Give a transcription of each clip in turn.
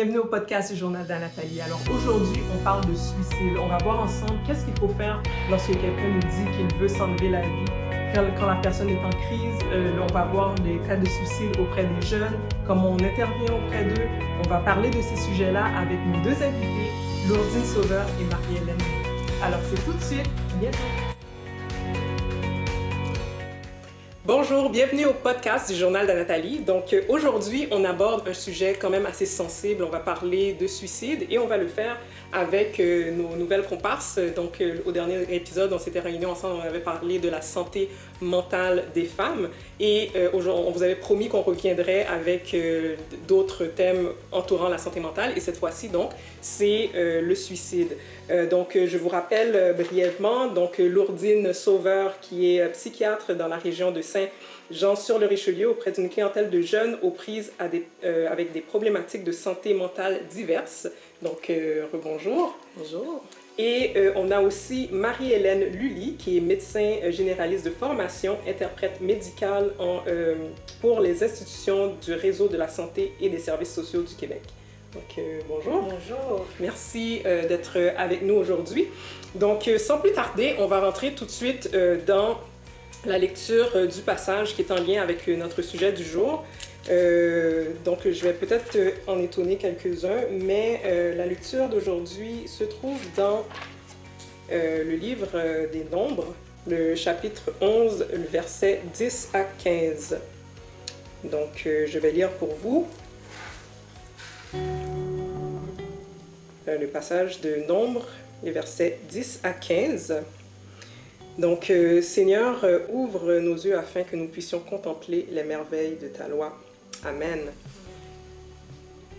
Bienvenue au podcast du Journal d'Anathalie. Alors aujourd'hui, on parle de suicide. On va voir ensemble qu'est-ce qu'il faut faire lorsque quelqu'un nous dit qu'il veut s'enlever la vie. Quand la personne est en crise, on va voir les cas de suicide auprès des jeunes, comment on intervient auprès d'eux. On va parler de ces sujets-là avec nos deux invités, Lourdine Sauveur et Marie-Hélène. Alors c'est tout de suite, bientôt. Bonjour, bienvenue au podcast du Journal d'Anathalie. Donc aujourd'hui, on aborde un sujet quand même assez sensible. On va parler de suicide et on va le faire avec nos nouvelles comparses. Donc au dernier épisode, on s'était réunis ensemble, on avait parlé de la santé mentale des femmes et aujourd'hui, on vous avait promis qu'on reviendrait avec d'autres thèmes entourant la santé mentale et cette fois-ci, donc, c'est le suicide. Donc je vous rappelle brièvement, donc Lourdine Sauveur qui est psychiatre dans la région de Saint-Jean-sur-le-Richelieu auprès d'une clientèle de jeunes aux prises avec des problématiques de santé mentale diverses. Donc, rebonjour. Bonjour. Et on a aussi Marie-Hélène Lully, qui est médecin généraliste de formation, interprète médicale pour les institutions du réseau de la santé et des services sociaux du Québec. Donc, bonjour. Bonjour. Merci d'être avec nous aujourd'hui. Donc, sans plus tarder, on va rentrer tout de suite dans la lecture du passage qui est en lien avec notre sujet du jour. Donc, je vais peut-être en étonner quelques-uns, mais la lecture d'aujourd'hui se trouve dans le livre des Nombres, le chapitre 11, le verset 10 à 15. Donc, je vais lire pour vous le passage de Nombres, les versets 10 à 15. Donc, Seigneur, ouvre nos yeux afin que nous puissions contempler les merveilles de ta loi. Amen.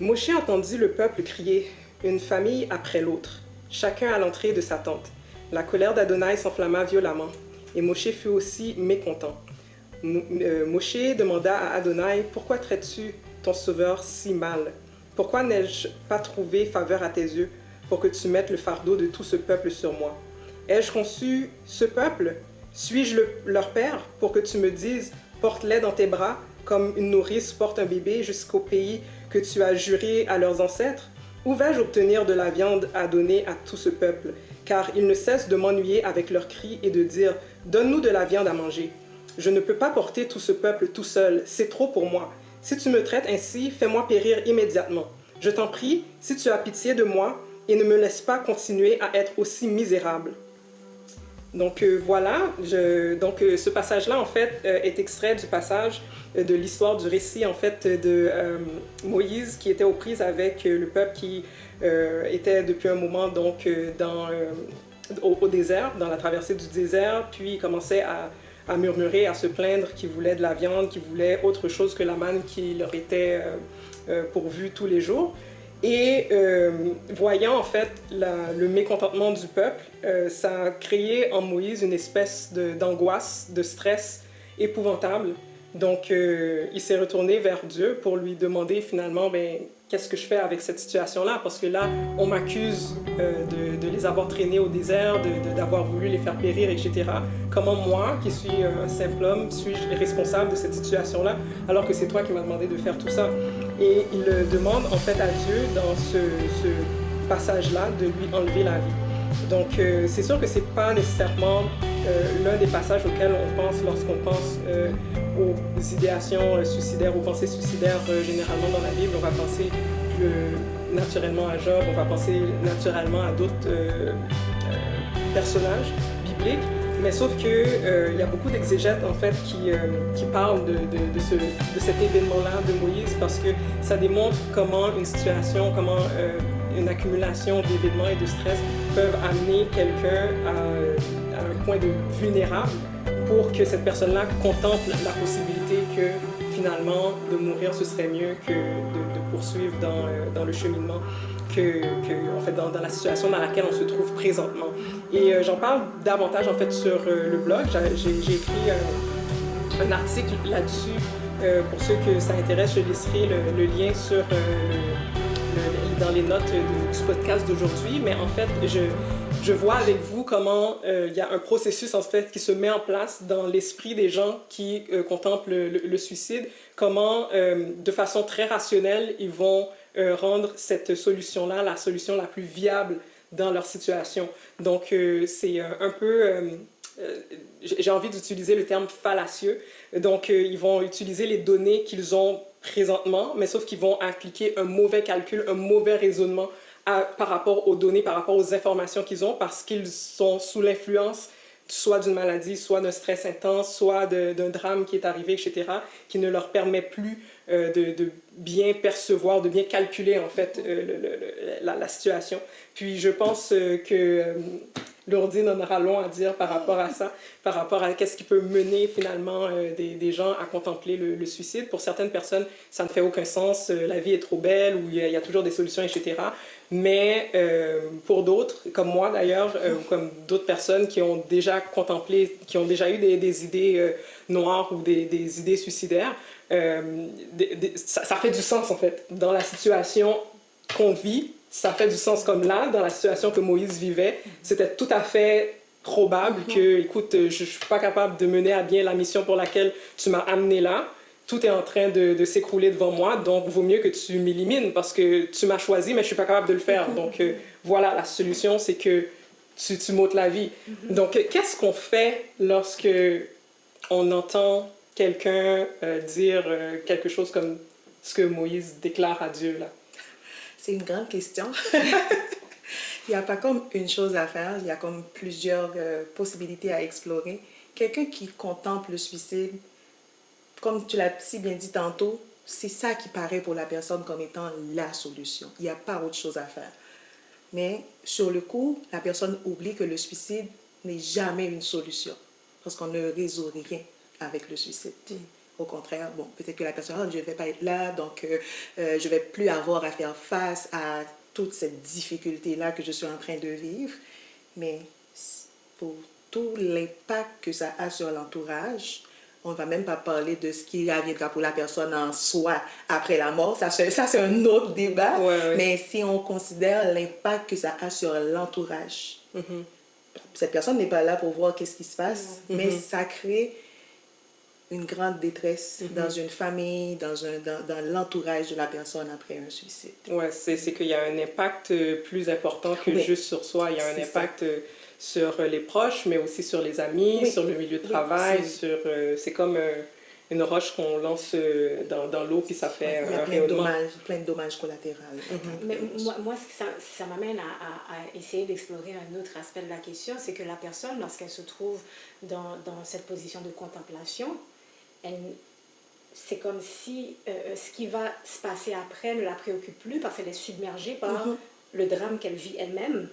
Moshe entendit le peuple crier, une famille après l'autre, chacun à l'entrée de sa tente. La colère d'Adonai s'enflamma violemment, et Moshe fut aussi mécontent. Moshe demanda à Adonai, « Pourquoi traites-tu ton sauveur si mal? Pourquoi n'ai-je pas trouvé faveur à tes yeux pour que tu mettes le fardeau de tout ce peuple sur moi? Ai-je conçu ce peuple? Suis-je leur père pour que tu me dises, porte-les dans tes bras, comme une nourrice porte un bébé jusqu'au pays que tu as juré à leurs ancêtres? Où vais-je obtenir de la viande à donner à tout ce peuple? Car ils ne cessent de m'ennuyer avec leurs cris et de dire, donne-nous de la viande à manger. Je ne peux pas porter tout ce peuple tout seul, c'est trop pour moi. Si tu me traites ainsi, fais-moi périr immédiatement. Je t'en prie, si tu as pitié de moi, et ne me laisse pas continuer à être aussi misérable. » Donc voilà, ce passage-là en fait est extrait du passage de l'histoire du récit en fait de Moïse qui était aux prises avec le peuple qui était depuis un moment donc au désert, dans la traversée du désert, puis il commençait à murmurer, à se plaindre qu'il voulait de la viande, qu'il voulait autre chose que la manne qui leur était pourvue tous les jours. Et voyant en fait le mécontentement du peuple, ça a créé en Moïse une espèce d'angoisse, de stress épouvantable. Donc il s'est retourné vers Dieu pour lui demander finalement, qu'est-ce que je fais avec cette situation-là? Parce que là, on m'accuse de les avoir traînés au désert, d'avoir voulu les faire périr, etc. Comment moi, qui suis un simple homme, suis-je responsable de cette situation-là, alors que c'est toi qui m'as demandé de faire tout ça? Et il demande en fait à Dieu, dans ce passage-là, de lui enlever la vie. Donc c'est sûr que c'est pas nécessairement l'un des passages auxquels on pense lorsqu'on pense aux idéations suicidaires, aux pensées suicidaires généralement dans la Bible. On va penser naturellement à Job, on va penser naturellement à d'autres personnages bibliques, mais sauf que il y a beaucoup d'exégètes en fait qui parlent de cet événement-là de Moïse parce que ça démontre comment une situation, comment une accumulation d'événements et de stress peuvent amener quelqu'un à un point de vulnérable pour que cette personne-là contemple la possibilité que finalement de mourir ce serait mieux que de poursuivre dans le cheminement en fait dans la situation dans laquelle on se trouve présentement. Et j'en parle davantage en fait sur le blog. J'ai écrit un article là-dessus. Pour ceux que ça intéresse, je laisserai le lien dans les notes du podcast d'aujourd'hui. Mais en fait, je vois avec vous comment il y a un processus en fait qui se met en place dans l'esprit des gens qui contemplent le suicide, comment de façon très rationnelle ils vont rendre cette solution-là la solution la plus viable dans leur situation. Donc, c'est un peu... j'ai envie d'utiliser le terme fallacieux. Donc, ils vont utiliser les données qu'ils ont présentement, mais sauf qu'ils vont appliquer un mauvais calcul, un mauvais raisonnement par rapport aux données, par rapport aux informations qu'ils ont, parce qu'ils sont sous l'influence soit d'une maladie, soit d'un stress intense, soit d'un drame qui est arrivé, etc., qui ne leur permet plus de bien percevoir, de bien calculer, en fait, la situation. Puis je pense que Lourdine en aura long à dire par rapport à ça, par rapport à qu'est-ce qui peut mener finalement des gens à contempler le suicide. Pour certaines personnes, ça ne fait aucun sens, la vie est trop belle, ou il y a toujours des solutions, etc. Mais pour d'autres, comme moi d'ailleurs, ou comme d'autres personnes qui ont déjà contemplé, qui ont déjà eu des idées noires ou des idées suicidaires, ça fait du sens en fait. Dans la situation qu'on vit, ça fait du sens. Comme là, dans la situation que Moïse vivait, c'était tout à fait probable que, écoute, je ne suis pas capable de mener à bien la mission pour laquelle tu m'as amené là. Tout est en train de s'écrouler devant moi, donc vaut mieux que tu m'élimines parce que tu m'as choisi, mais je ne suis pas capable de le faire. Donc voilà, la solution, c'est que tu m'ôtes la vie. Donc qu'est-ce qu'on fait lorsque on entend quelqu'un dire quelque chose comme ce que Moïse déclare à Dieu là? C'est une grande question. Il n'y a pas comme une chose à faire, il y a comme plusieurs possibilités à explorer. Quelqu'un qui contemple le suicide, comme tu l'as si bien dit tantôt, c'est ça qui paraît pour la personne comme étant la solution. Il n'y a pas autre chose à faire. Mais sur le coup, la personne oublie que le suicide n'est jamais une solution. Parce qu'on ne résout rien avec le suicide. Au contraire, bon, peut-être que la personne, je ne vais pas être là, donc je ne vais plus avoir à faire face à toute cette difficulté-là que je suis en train de vivre. Mais pour tout l'impact que ça a sur l'entourage, on ne va même pas parler de ce qui adviendra pour la personne en soi après la mort. Ça c'est un autre débat. Ouais. Mais si on considère l'impact que ça a sur l'entourage, cette personne n'est pas là pour voir qu'est-ce qui se passe, mais ça crée une grande détresse dans une famille, dans l'entourage de la personne après un suicide. Oui, c'est qu'il y a un impact plus important que juste sur soi. Il y a un impact sur les proches, mais aussi sur les amis, sur le milieu de travail. C'est comme une roche qu'on lance dans l'eau, puis ça fait un rayonnement. Il y a plein de dommages collatéraux. Mais moi ça m'amène à essayer d'explorer un autre aspect de la question, c'est que la personne, lorsqu'elle se trouve dans cette position de contemplation, c'est comme si ce qui va se passer après ne la préoccupe plus parce qu'elle est submergée par le drame qu'elle vit elle-même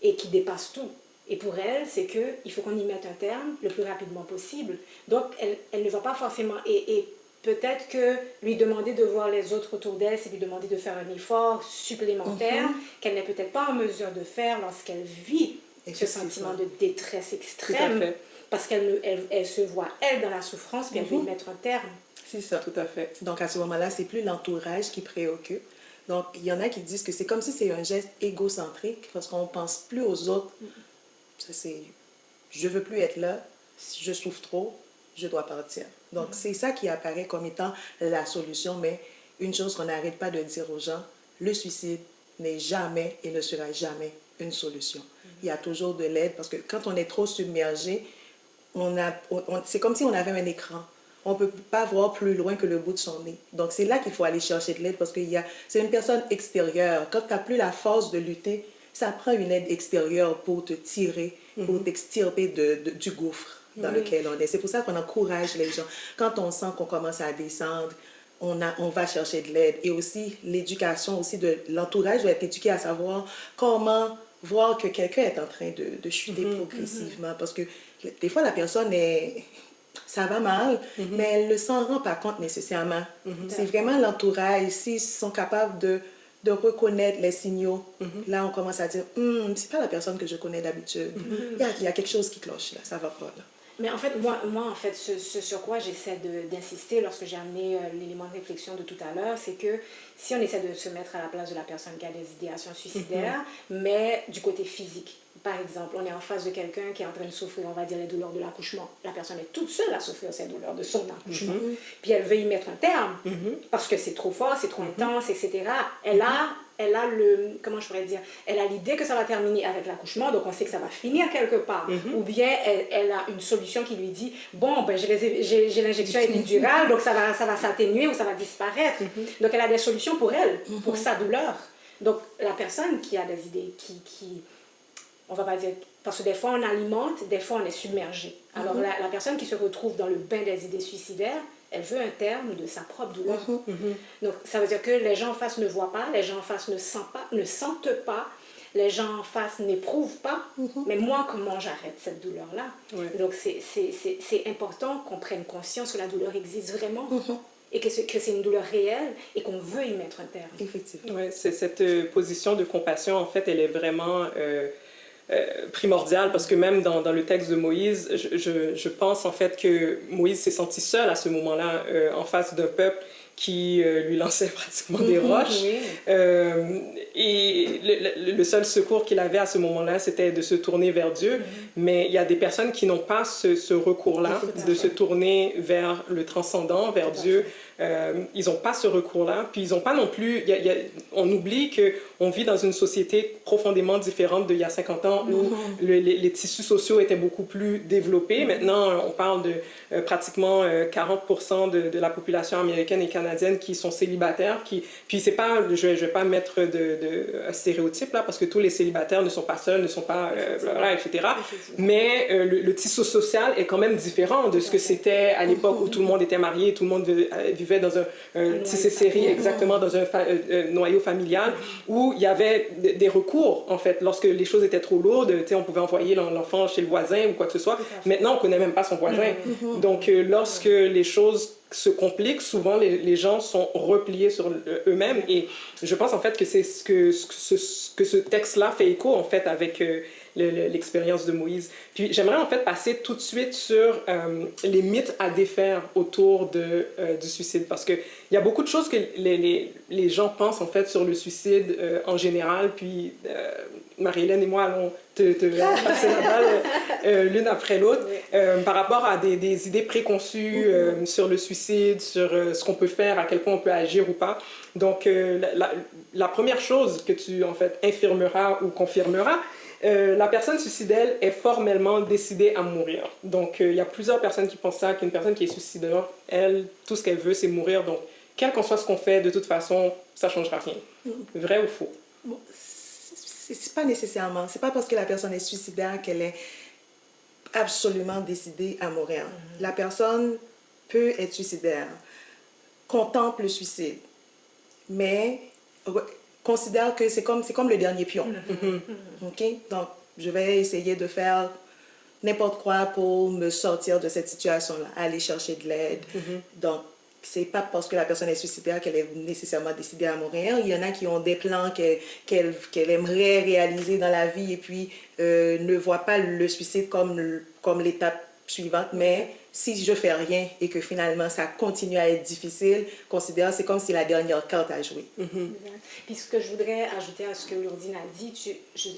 et qui dépasse tout. Et pour elle, c'est qu'il faut qu'on y mette un terme le plus rapidement possible. Donc, elle ne va pas forcément... Et peut-être que lui demander de voir les autres autour d'elle, c'est lui demander de faire un effort supplémentaire qu'elle n'est peut-être pas en mesure de faire lorsqu'elle vit ce sentiment de détresse extrême. Parce qu'elle se voit, elle, dans la souffrance, puis elle veut y mettre un terme. C'est ça. Tout à fait. Donc, à ce moment-là, c'est plus l'entourage qui préoccupe. Donc, il y en a qui disent que c'est comme si c'est un geste égocentrique, parce qu'on ne pense plus aux autres. Ça, c'est, je ne veux plus être là, je souffre trop, je dois partir. Donc, c'est ça qui apparaît comme étant la solution, mais une chose qu'on n'arrête pas de dire aux gens, le suicide n'est jamais et ne sera jamais une solution. Il y a toujours de l'aide, parce que quand on est trop submergé, c'est comme si on avait un écran. On ne peut pas voir plus loin que le bout de son nez. Donc, c'est là qu'il faut aller chercher de l'aide parce que c'est une personne extérieure. Quand tu n'as plus la force de lutter, ça prend une aide extérieure pour te tirer, pour t'extirper du gouffre dans lequel on est. C'est pour ça qu'on encourage les gens. Quand on sent qu'on commence à descendre, on va chercher de l'aide. Et aussi, l'éducation aussi de l'entourage doit être éduqué à savoir comment voir que quelqu'un est en train de chuter progressivement. Parce que des fois, la personne ça va mal, mais elle ne s'en rend pas compte nécessairement. C'est vraiment l'entourage. S'ils sont capables de reconnaître les signaux, là, on commence à dire, c'est pas la personne que je connais d'habitude. Il y a quelque chose qui cloche là, ça va pas là. Mais en fait, moi en fait, ce sur quoi j'essaie d'insister lorsque j'ai amené l'élément de réflexion de tout à l'heure, c'est que si on essaie de se mettre à la place de la personne qui a des idéations suicidaires, mais du côté physique, par exemple, on est en face de quelqu'un qui est en train de souffrir, on va dire, les douleurs de l'accouchement. La personne est toute seule à souffrir ces douleurs de son accouchement. Puis elle veut y mettre un terme, parce que c'est trop fort, c'est trop intense, etc. Elle a le, comment je pourrais dire, elle a l'idée que ça va terminer avec l'accouchement, donc on sait que ça va finir quelque part. Ou bien elle a une solution qui lui dit, bon, ben, j'ai l'injection épidurale, donc ça va s'atténuer ou ça va disparaître. Donc elle a des solutions pour elle, pour sa douleur. Donc la personne qui a des idées, on va pas dire, parce que des fois on alimente, des fois on est submergé. Alors la personne qui se retrouve dans le bain des idées suicidaires, elle veut un terme de sa propre douleur. Donc ça veut dire que les gens en face ne voient pas, les gens en face ne sentent pas, les gens en face n'éprouvent pas. Mais moi, comment j'arrête cette douleur-là? Donc c'est important qu'on prenne conscience que la douleur existe vraiment. Et que c'est une douleur réelle et qu'on veut y mettre un terme. Effectivement. Ouais, c'est cette position de compassion, en fait, elle est vraiment primordiale parce que même dans le texte de Moïse, je pense en fait que Moïse s'est senti seul à ce moment-là en face d'un peuple qui lui lançait pratiquement des roches. Et le seul secours qu'il avait à ce moment-là, c'était de se tourner vers Dieu. Mais il y a des personnes qui n'ont pas ce recours-là, de se tourner vers le transcendant, vers Dieu. Ils n'ont pas ce recours-là. Puis ils n'ont pas non plus... on oublie qu'on vit dans une société profondément différente d'il y a 50 ans où les tissus sociaux étaient beaucoup plus développés. Maintenant, on parle de pratiquement 40% de la population américaine et canadienne qui sont célibataires. Puis c'est pas... Je vais pas mettre un stéréotype là, parce que tous les célibataires ne sont pas seuls, ne sont pas... etc. Mais le tissu social est quand même différent de ce que c'était à l'époque où tout le monde était marié, tout le monde vivait dans un tissé série, exactement, dans un noyau familial, où il y avait des recours, en fait. Lorsque les choses étaient trop lourdes, on pouvait envoyer l'enfant chez le voisin ou quoi que ce soit. Maintenant, on ne connaît même pas son voisin. Donc, lorsque les choses se compliquent, souvent les gens sont repliés sur eux-mêmes. Et je pense, en fait, que c'est ce que ce texte-là fait écho, en fait, avec... l'expérience de Moïse. Puis j'aimerais en fait passer tout de suite sur les mythes à défaire autour du suicide, parce qu'il y a beaucoup de choses que les gens pensent en fait sur le suicide en général, puis Marie-Hélène et moi allons te passer la balle l'une après l'autre par rapport à des idées préconçues sur le suicide, sur ce qu'on peut faire, à quel point on peut agir ou pas. Donc la première chose que tu en fait infirmeras ou confirmeras, la personne suicidaire est formellement décidée à mourir. Donc, il y a plusieurs personnes qui pensent ça, qu'une personne qui est suicidaire, elle, tout ce qu'elle veut, c'est mourir. Donc, quel qu'en soit ce qu'on fait, de toute façon, ça ne changera rien. Vrai ou faux? Bon, c'est pas nécessairement. C'est pas parce que la personne est suicidaire qu'elle est absolument décidée à mourir. La personne peut être suicidaire, contemple le suicide, mais... considère que c'est comme le dernier pion. OK? Donc, je vais essayer de faire n'importe quoi pour me sortir de cette situation-là, aller chercher de l'aide. Donc, c'est pas parce que la personne est suicidaire qu'elle est nécessairement décidée à mourir. Il y en a qui ont des plans qu'elle aimerait réaliser dans la vie et puis ne voient pas le suicide comme l'étape suivante, mais si je fais rien et que finalement ça continue à être difficile, considère c'est comme si la dernière carte à jouer. Puis ce que je voudrais ajouter à ce que Lourdine a dit, je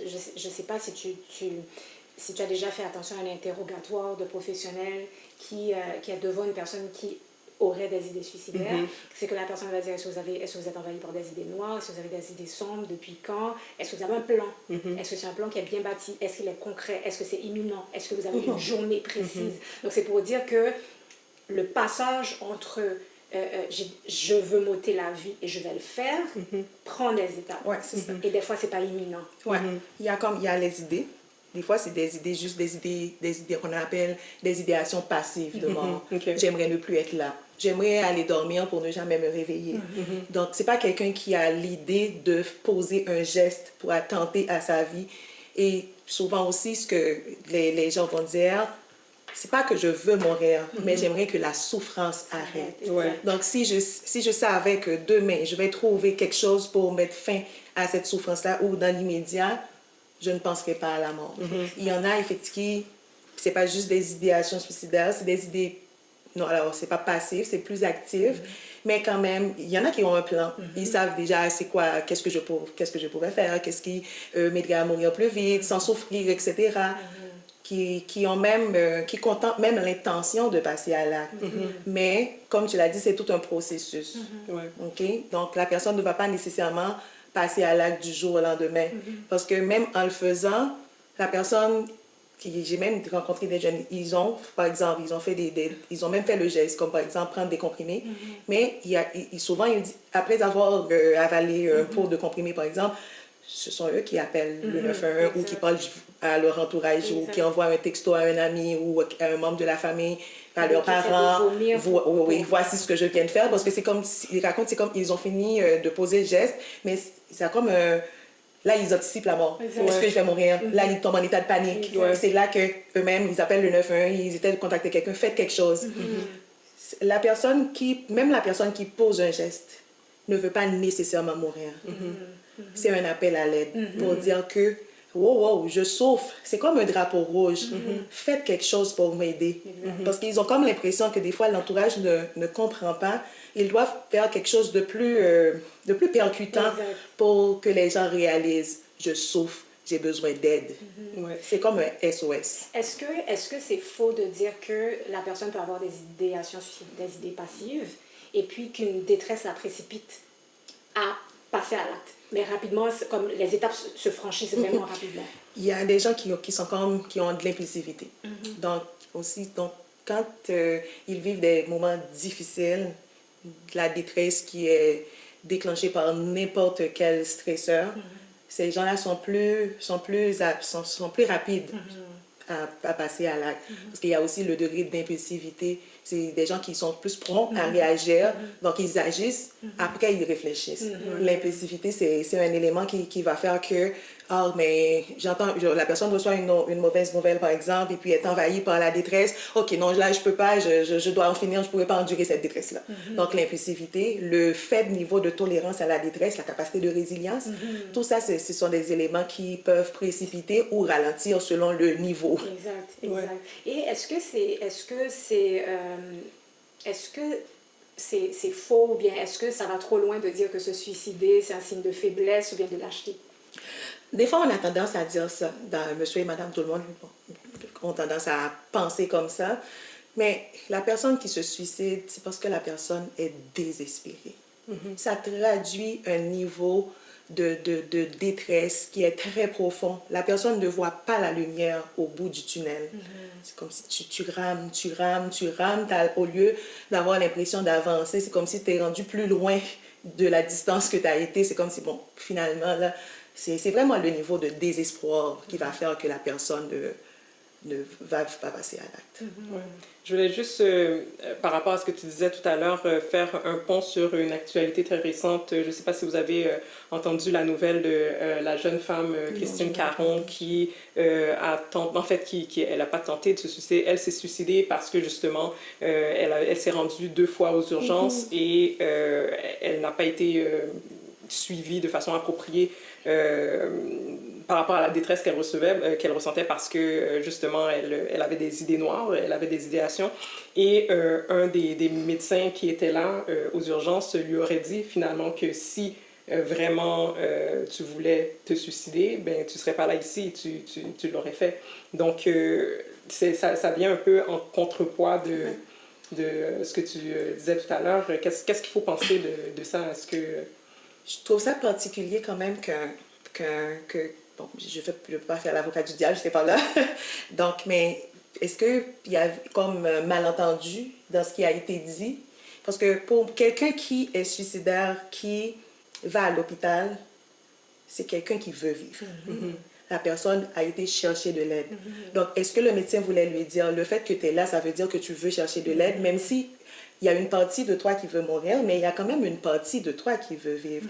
ne sais pas si tu as déjà fait attention à l'interrogatoire de professionnels qui est devant une personne qui aurait des idées suicidaires, c'est que la personne va dire est-ce que vous êtes envahi par des idées noires, est-ce que vous avez des idées sombres, depuis quand, est-ce que vous avez un plan, est-ce que c'est un plan qui est bien bâti, est-ce qu'il est concret, est-ce que c'est imminent, est-ce que vous avez une journée précise. Donc c'est pour dire que le passage entre je veux m'ôter la vie et je vais le faire prend des étapes. Ouais, c'est ça. Et des fois c'est pas imminent. Ouais. Il y a les idées. Des fois, c'est des idées, juste des idées qu'on appelle des idéations passives de mort. J'aimerais ne plus être là. J'aimerais aller dormir pour ne jamais me réveiller. Donc, c'est pas quelqu'un qui a l'idée de poser un geste pour attenter à sa vie. Et souvent aussi, ce que les gens vont dire, c'est pas que je veux mourir, mais j'aimerais que la souffrance arrête. Donc, si je savais que demain, je vais trouver quelque chose pour mettre fin à cette souffrance-là ou dans l'immédiat, je ne penserai pas à la mort. Il y en a, effectivement, c'est pas juste des idéations suicidaires, c'est des idées... Non, alors, c'est pas passif, c'est plus actif. Mais quand même, il y en a qui ont un plan. Ils savent déjà c'est quoi, qu'est-ce que je pouvais faire, qu'est-ce qui m'aiderait à mourir plus vite, sans souffrir, etc. Qui ont même, qui contentent même l'intention de passer à l'acte. Mais, comme tu l'as dit, c'est tout un processus. Ouais. OK? Donc, la personne ne va pas nécessairement passer à l'acte du jour au lendemain. Parce que même en le faisant, la personne... J'ai même rencontré des jeunes, ils ont, par exemple, ils ont même fait le geste, comme par exemple prendre des comprimés, mais souvent, après avoir avalé un pot de comprimés, par exemple, ce sont eux qui appellent le 911 ou qui parlent à leur entourage ou qui envoient un texto à un ami ou à un membre de la famille, à leurs parents. Oui, voici ce que je viens de faire, parce que c'est comme, ils racontent, c'est comme ils ont fini de poser le geste, mais c'est comme... Là, ils anticipent la mort. Est-ce que je vais mourir? Là, ils tombent en état de panique. C'est là qu'eux-mêmes, ils appellent le 911, ils essaient de contacter quelqu'un, faites quelque chose. Même la personne qui pose un geste ne veut pas nécessairement mourir. C'est un appel à l'aide pour dire que, wow, je souffre. C'est comme un drapeau rouge. Faites quelque chose pour m'aider. Parce qu'ils ont comme l'impression que des fois, l'entourage ne comprend pas. Ils doivent faire quelque chose de plus percutant pour que les gens réalisent je souffre, j'ai besoin d'aide. C'est comme un SOS. Est-ce que c'est faux de dire que la personne peut avoir des idéations, des idées passives et puis qu'une détresse la précipite à passer à l'acte? Mais rapidement, comme les étapes se franchissent vraiment rapidement. Il y a des gens qui ont de l'impulsivité. Donc, quand ils vivent des moments difficiles, la détresse qui est déclenchée par n'importe quel stresseur, ces gens-là sont plus rapides à passer à l'acte. Parce qu'il y a aussi le degré d'impulsivité. C'est des gens qui sont plus prompts à réagir, donc ils agissent, après ils réfléchissent. L'impulsivité, c'est un élément qui va faire que, mais la personne reçoit une mauvaise nouvelle, par exemple, et puis est envahie par la détresse. OK, non, là, je peux pas, je dois en finir, je ne pourrais pas endurer cette détresse-là. Donc, l'impulsivité, le faible niveau de tolérance à la détresse, la capacité de résilience, tout ça, ce sont des éléments qui peuvent précipiter ou ralentir selon le niveau. Exact. Et est-ce que c'est faux ou bien est-ce que ça va trop loin de dire que se suicider, c'est un signe de faiblesse ou bien de lâcheté? Des fois, on a tendance à dire ça. Dans Monsieur et Madame, tout le monde ont tendance à penser comme ça. Mais la personne qui se suicide, c'est parce que la personne est désespérée. Ça traduit un niveau de détresse qui est très profond. La personne ne voit pas la lumière au bout du tunnel. C'est comme si tu rames. Au lieu d'avoir l'impression d'avancer, c'est comme si tu es rendu plus loin de la distance que tu as été. C'est comme si, finalement, là, c'est vraiment le niveau de désespoir qui va faire que la personne ne va pas passer à l'acte. Je voulais juste, par rapport à ce que tu disais tout à l'heure, faire un pont sur une actualité très récente. Je ne sais pas si vous avez entendu la nouvelle de la jeune femme Christine Caron qui elle n'a pas tenté de se suicider. Elle s'est suicidée parce que justement, elle s'est rendue 2 fois aux urgences et elle n'a pas été suivie de façon appropriée par rapport à la détresse qu'elle ressentait parce que justement elle avait des idées noires, elle avait des idéations et un des médecins qui était là aux urgences lui aurait dit finalement que si vraiment tu voulais te suicider, ben tu serais pas là ici, tu l'aurais fait. Donc ça vient un peu en contrepoids de ce que tu disais tout à l'heure. Qu'est-ce qu'il faut penser de ça? Est-ce que... Je trouve ça particulier quand même que je ne peux pas faire l'avocat du diable, je n'étais pas là. Donc, mais est-ce qu'il y a comme un malentendu dans ce qui a été dit? Parce que pour quelqu'un qui est suicidaire, qui va à l'hôpital, c'est quelqu'un qui veut vivre. La personne a été chercher de l'aide. Donc, est-ce que le médecin voulait lui dire, le fait que tu es là, ça veut dire que tu veux chercher de l'aide, même si il y a une partie de toi qui veut mourir, mais il y a quand même une partie de toi qui veut vivre.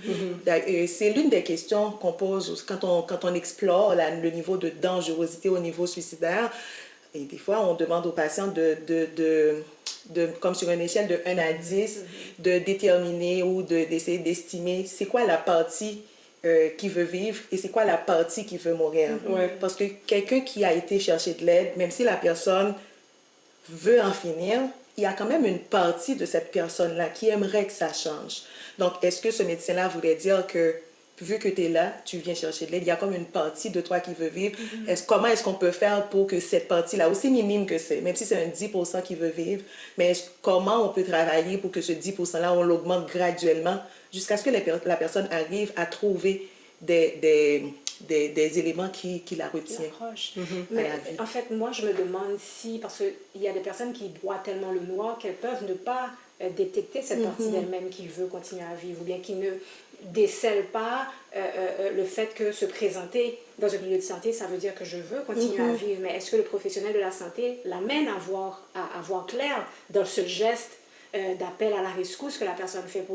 C'est l'une des questions qu'on pose quand on explore le niveau de dangerosité au niveau suicidaire. Et des fois, on demande aux patients comme sur une échelle de 1 à 10, de déterminer ou d'essayer d'estimer c'est quoi la partie qui veut vivre et c'est quoi la partie qui veut mourir. Ouais. Parce que quelqu'un qui a été chercher de l'aide, même si la personne veut en finir, il y a quand même une partie de cette personne-là qui aimerait que ça change. Donc, est-ce que ce médecin-là voudrait dire que, vu que tu es là, tu viens chercher de l'aide, il y a comme une partie de toi qui veut vivre. Comment est-ce qu'on peut faire pour que cette partie-là, aussi minime que c'est, même si c'est un 10% qui veut vivre, mais comment on peut travailler pour que ce 10%-là, on l'augmente graduellement jusqu'à ce que la personne arrive à trouver des éléments qui la retiennent. Mais en fait, moi, je me demande si, parce qu'il y a des personnes qui boivent tellement le noir qu'elles peuvent ne pas détecter cette partie d'elles-mêmes qui veut continuer à vivre ou bien qui ne décèle pas le fait que se présenter dans un milieu de santé, ça veut dire que je veux continuer à vivre. Mais est-ce que le professionnel de la santé l'amène à voir clair dans ce geste d'appel à la rescousse que la personne fait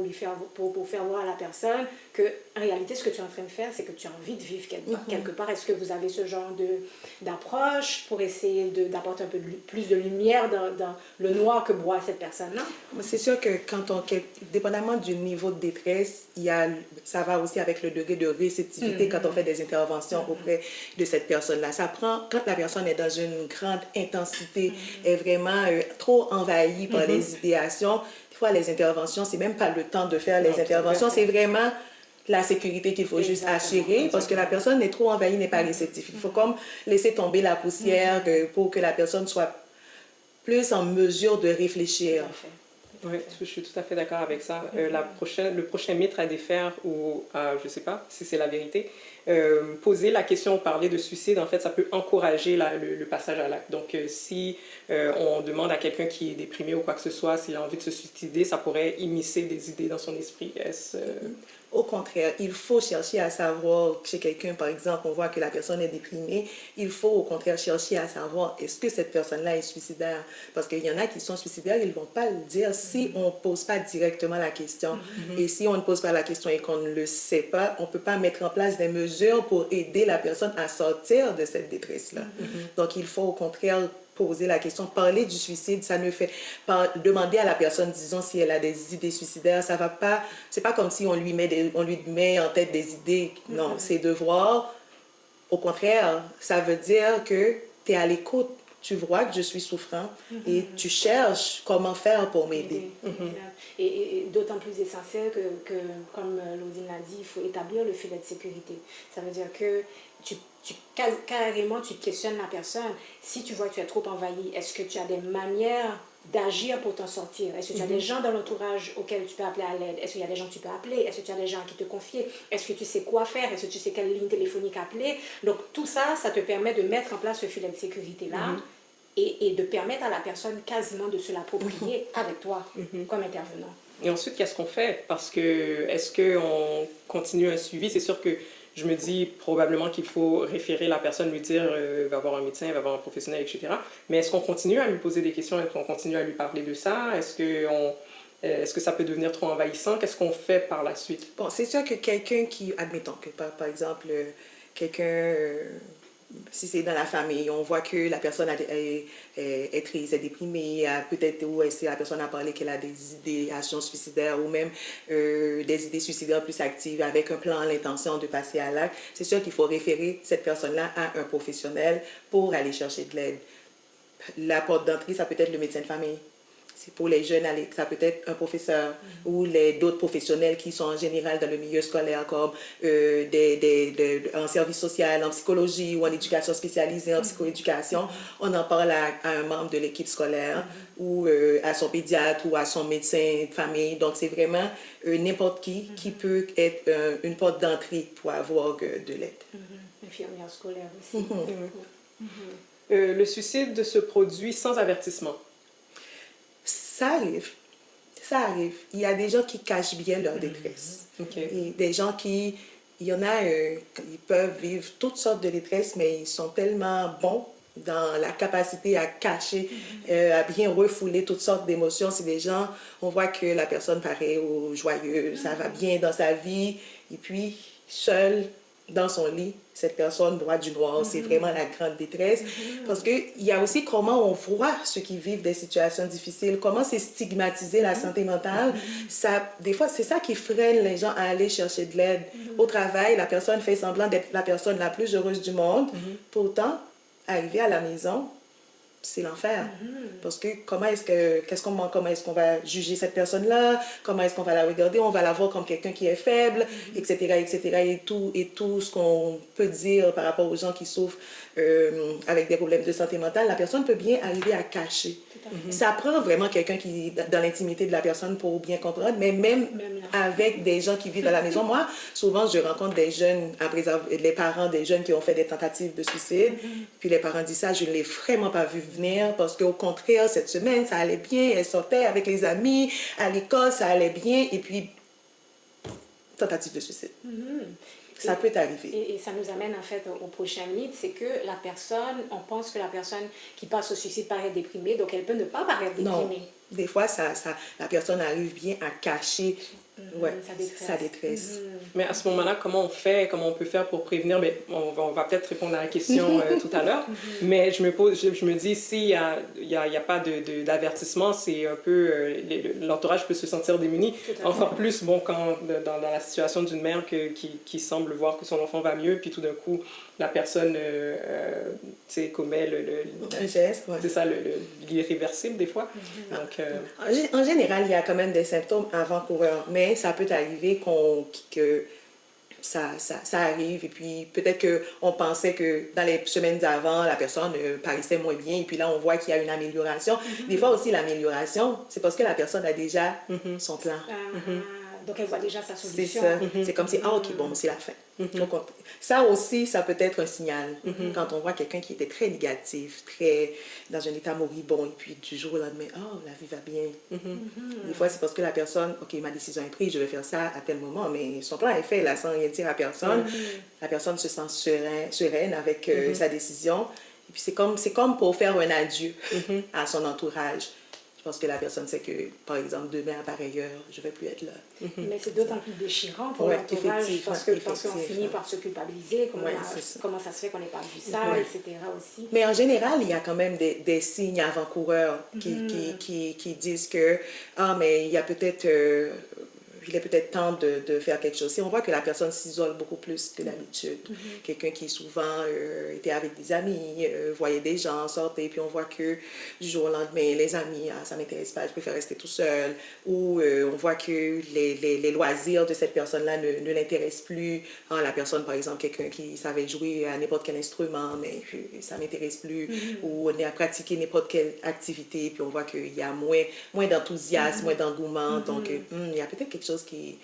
pour faire voir à la personne que en réalité ce que tu es en train de faire c'est que tu as envie de vivre quelque part. Est-ce que vous avez ce genre d'approche pour essayer d'apporter un peu plus de lumière dans le noir que boit cette personne-là? C'est sûr que dépendamment du niveau de détresse, ça va aussi avec le degré de réceptivité quand on fait des interventions auprès de cette personne-là. Ça prend, quand la personne est dans une grande intensité, est vraiment trop envahie par les idéations. Des fois, les interventions, c'est même pas le temps de faire les interventions, c'est vraiment la sécurité qu'il faut juste assurer parce que la personne est trop envahie, n'est pas réceptive. Il faut comme laisser tomber la poussière pour que la personne soit plus en mesure de réfléchir. Oui, je suis tout à fait d'accord avec ça. Le prochain mythe à défaire, ou je ne sais pas si c'est la vérité, poser la question, parler de suicide, en fait, ça peut encourager le passage à l'acte. Donc, si on demande à quelqu'un qui est déprimé ou quoi que ce soit, s'il a envie de se suicider, ça pourrait immiscer des idées dans son esprit. Au contraire, il faut chercher à savoir chez quelqu'un, par exemple, on voit que la personne est déprimée, il faut au contraire chercher à savoir est-ce que cette personne-là est suicidaire. Parce qu'il y en a qui sont suicidaires, ils ne vont pas le dire si on ne pose pas directement la question. Et si on ne pose pas la question et qu'on ne le sait pas, on ne peut pas mettre en place des mesures pour aider la personne à sortir de cette détresse-là. Donc, il faut au contraire poser la question, parler du suicide, ça ne fait pas demander à la personne, disons, si elle a des idées suicidaires, ça va pas, c'est pas comme si on lui met en tête des idées, non, c'est de voir, au contraire, ça veut dire que tu es à l'écoute, tu vois que je suis souffrant et tu cherches comment faire pour m'aider. Et d'autant plus essentiel que, comme Laudine l'a dit, il faut établir le filet de sécurité. Ça veut dire que carrément, tu questionnes la personne. Si tu vois que tu es trop envahi, est-ce que tu as des manières d'agir pour t'en sortir? Est-ce que tu as des gens dans l'entourage auxquels tu peux appeler à l'aide? Est-ce qu'il y a des gens que tu peux appeler? Est-ce que tu as des gens qui te confient? Est-ce que tu sais quoi faire? Est-ce que tu sais quelle ligne téléphonique appeler? Donc, tout ça, ça te permet de mettre en place ce filet de sécurité-là et de permettre à la personne quasiment de se l'approprier avec toi comme intervenant. Et ensuite, qu'est-ce qu'on fait? Parce que, est-ce qu'on continue un suivi? C'est sûr que je me dis probablement qu'il faut référer la personne, lui dire va voir un médecin, va voir un professionnel, etc. Mais est-ce qu'on continue à lui poser des questions? Est-ce qu'on continue à lui parler de ça? Est-ce que ça peut devenir trop envahissant? Qu'est-ce qu'on fait par la suite? Bon, c'est sûr que quelqu'un qui, admettons que par exemple, quelqu'un, si c'est dans la famille, on voit que la personne est triste, est déprimée, peut-être ou si la personne a parlé qu'elle a des idéations suicidaires ou même des idées suicidaires plus actives avec un plan, l'intention de passer à l'acte, c'est sûr qu'il faut référer cette personne-là à un professionnel pour aller chercher de l'aide. La porte d'entrée, ça peut être le médecin de famille. Pour les jeunes, ça peut être un professeur ou d'autres professionnels qui sont en général dans le milieu scolaire comme en service social, en psychologie ou en éducation spécialisée, en psychoéducation. On en parle à un membre de l'équipe scolaire ou à son pédiatre ou à son médecin de famille. Donc, c'est vraiment n'importe qui peut être une porte d'entrée pour avoir de l'aide. Infirmière scolaire aussi. Le suicide se produit sans avertissement. Ça arrive. Ça arrive. Il y a des gens qui cachent bien leur détresse. Et des gens il y en a, ils peuvent vivre toutes sortes de détresse, mais ils sont tellement bons dans la capacité à cacher, à bien refouler toutes sortes d'émotions. C'est des gens, on voit que la personne paraît joyeuse, ça va bien dans sa vie, et puis seule, dans son lit, cette personne boit du noir. C'est vraiment la grande détresse. Parce qu'il y a aussi comment on voit ceux qui vivent des situations difficiles, comment c'est stigmatisé la santé mentale. Ça, des fois, c'est ça qui freine les gens à aller chercher de l'aide. Au travail, la personne fait semblant d'être la personne la plus heureuse du monde. Pourtant, arriver à la maison, c'est l'enfer. Parce que comment est-ce qu'on va juger cette personne-là, comment est-ce qu'on va la regarder, on va la voir comme quelqu'un qui est faible, etc., etc., et tout ce qu'on peut dire par rapport aux gens qui souffrent avec des problèmes de santé mentale, la personne peut bien arriver à cacher. Ça prend vraiment quelqu'un qui dans l'intimité de la personne pour bien comprendre, mais même avec des gens qui vivent à la maison, moi, souvent, je rencontre des jeunes, les parents des jeunes qui ont fait des tentatives de suicide, puis les parents disent ça, je ne l'ai vraiment pas vu venir, parce qu'au contraire, cette semaine, ça allait bien, elle sortait avec les amis, à l'école, ça allait bien, et puis, tentative de suicide. Ça peut arriver. Et ça nous amène en fait au prochain mythe, c'est que la personne, on pense que la personne qui passe au suicide paraît déprimée, donc elle peut ne pas paraître déprimée. Non, des fois, la personne arrive bien à cacher sa détresse. Mais à ce moment-là, comment on peut faire pour prévenir? Mais on va peut-être répondre à la question tout à l'heure, mais je me dis, s'il n'y a pas d'avertissement, c'est un peu, l'entourage peut se sentir démuni. Encore plus, bon, quand dans la situation d'une mère qui semble voir que son enfant va mieux, puis tout d'un coup, la personne commet un geste, c'est ça, l'irréversible des fois. Donc, en général, il y a quand même des symptômes avant-coureurs, mais ça peut arriver que ça arrive, et puis peut-être qu'on pensait que dans les semaines d'avant, la personne paraissait moins bien, et puis là, on voit qu'il y a une amélioration. Des fois aussi, l'amélioration, c'est parce que la personne a déjà son plan. Donc, elle voit déjà sa solution. C'est ça. C'est comme si, ok, bon, c'est la fin. Donc, ça aussi, ça peut être un signal. Quand on voit quelqu'un qui était très négatif, très dans un état moribond, et puis du jour au lendemain, oh, la vie va bien. Des fois, c'est parce que la personne, ok, ma décision est prise, je vais faire ça à tel moment, mais son plan est fait, là, sans rien dire à personne. La personne se sent sereine avec sa décision. Et puis, c'est comme pour faire un adieu à son entourage. Je pense que la personne sait que, par exemple, demain à pareille heure, je ne vais plus être là. Mais c'est d'autant plus déchirant pour l'entourage parce qu'on finit par se culpabiliser. Comment ça se fait qu'on n'ait pas vu ça, etc. aussi. Mais en général, il y a quand même des signes avant-coureurs qui disent que, mais il y a peut-être... il est peut-être temps de faire quelque chose. Si on voit que la personne s'isole beaucoup plus que d'habitude, quelqu'un qui souvent était avec des amis, voyait des gens, sortait, puis on voit que du jour au lendemain, les amis, ça ne m'intéresse pas, je préfère rester tout seul, ou on voit que les loisirs de cette personne-là ne l'intéressent plus. La personne, par exemple, quelqu'un qui savait jouer à n'importe quel instrument, mais ça ne m'intéresse plus, ou on est à pratiquer n'importe quelle activité, puis on voit qu'il y a moins d'enthousiasme, moins d'engouement, donc il y a peut-être quelque chose qui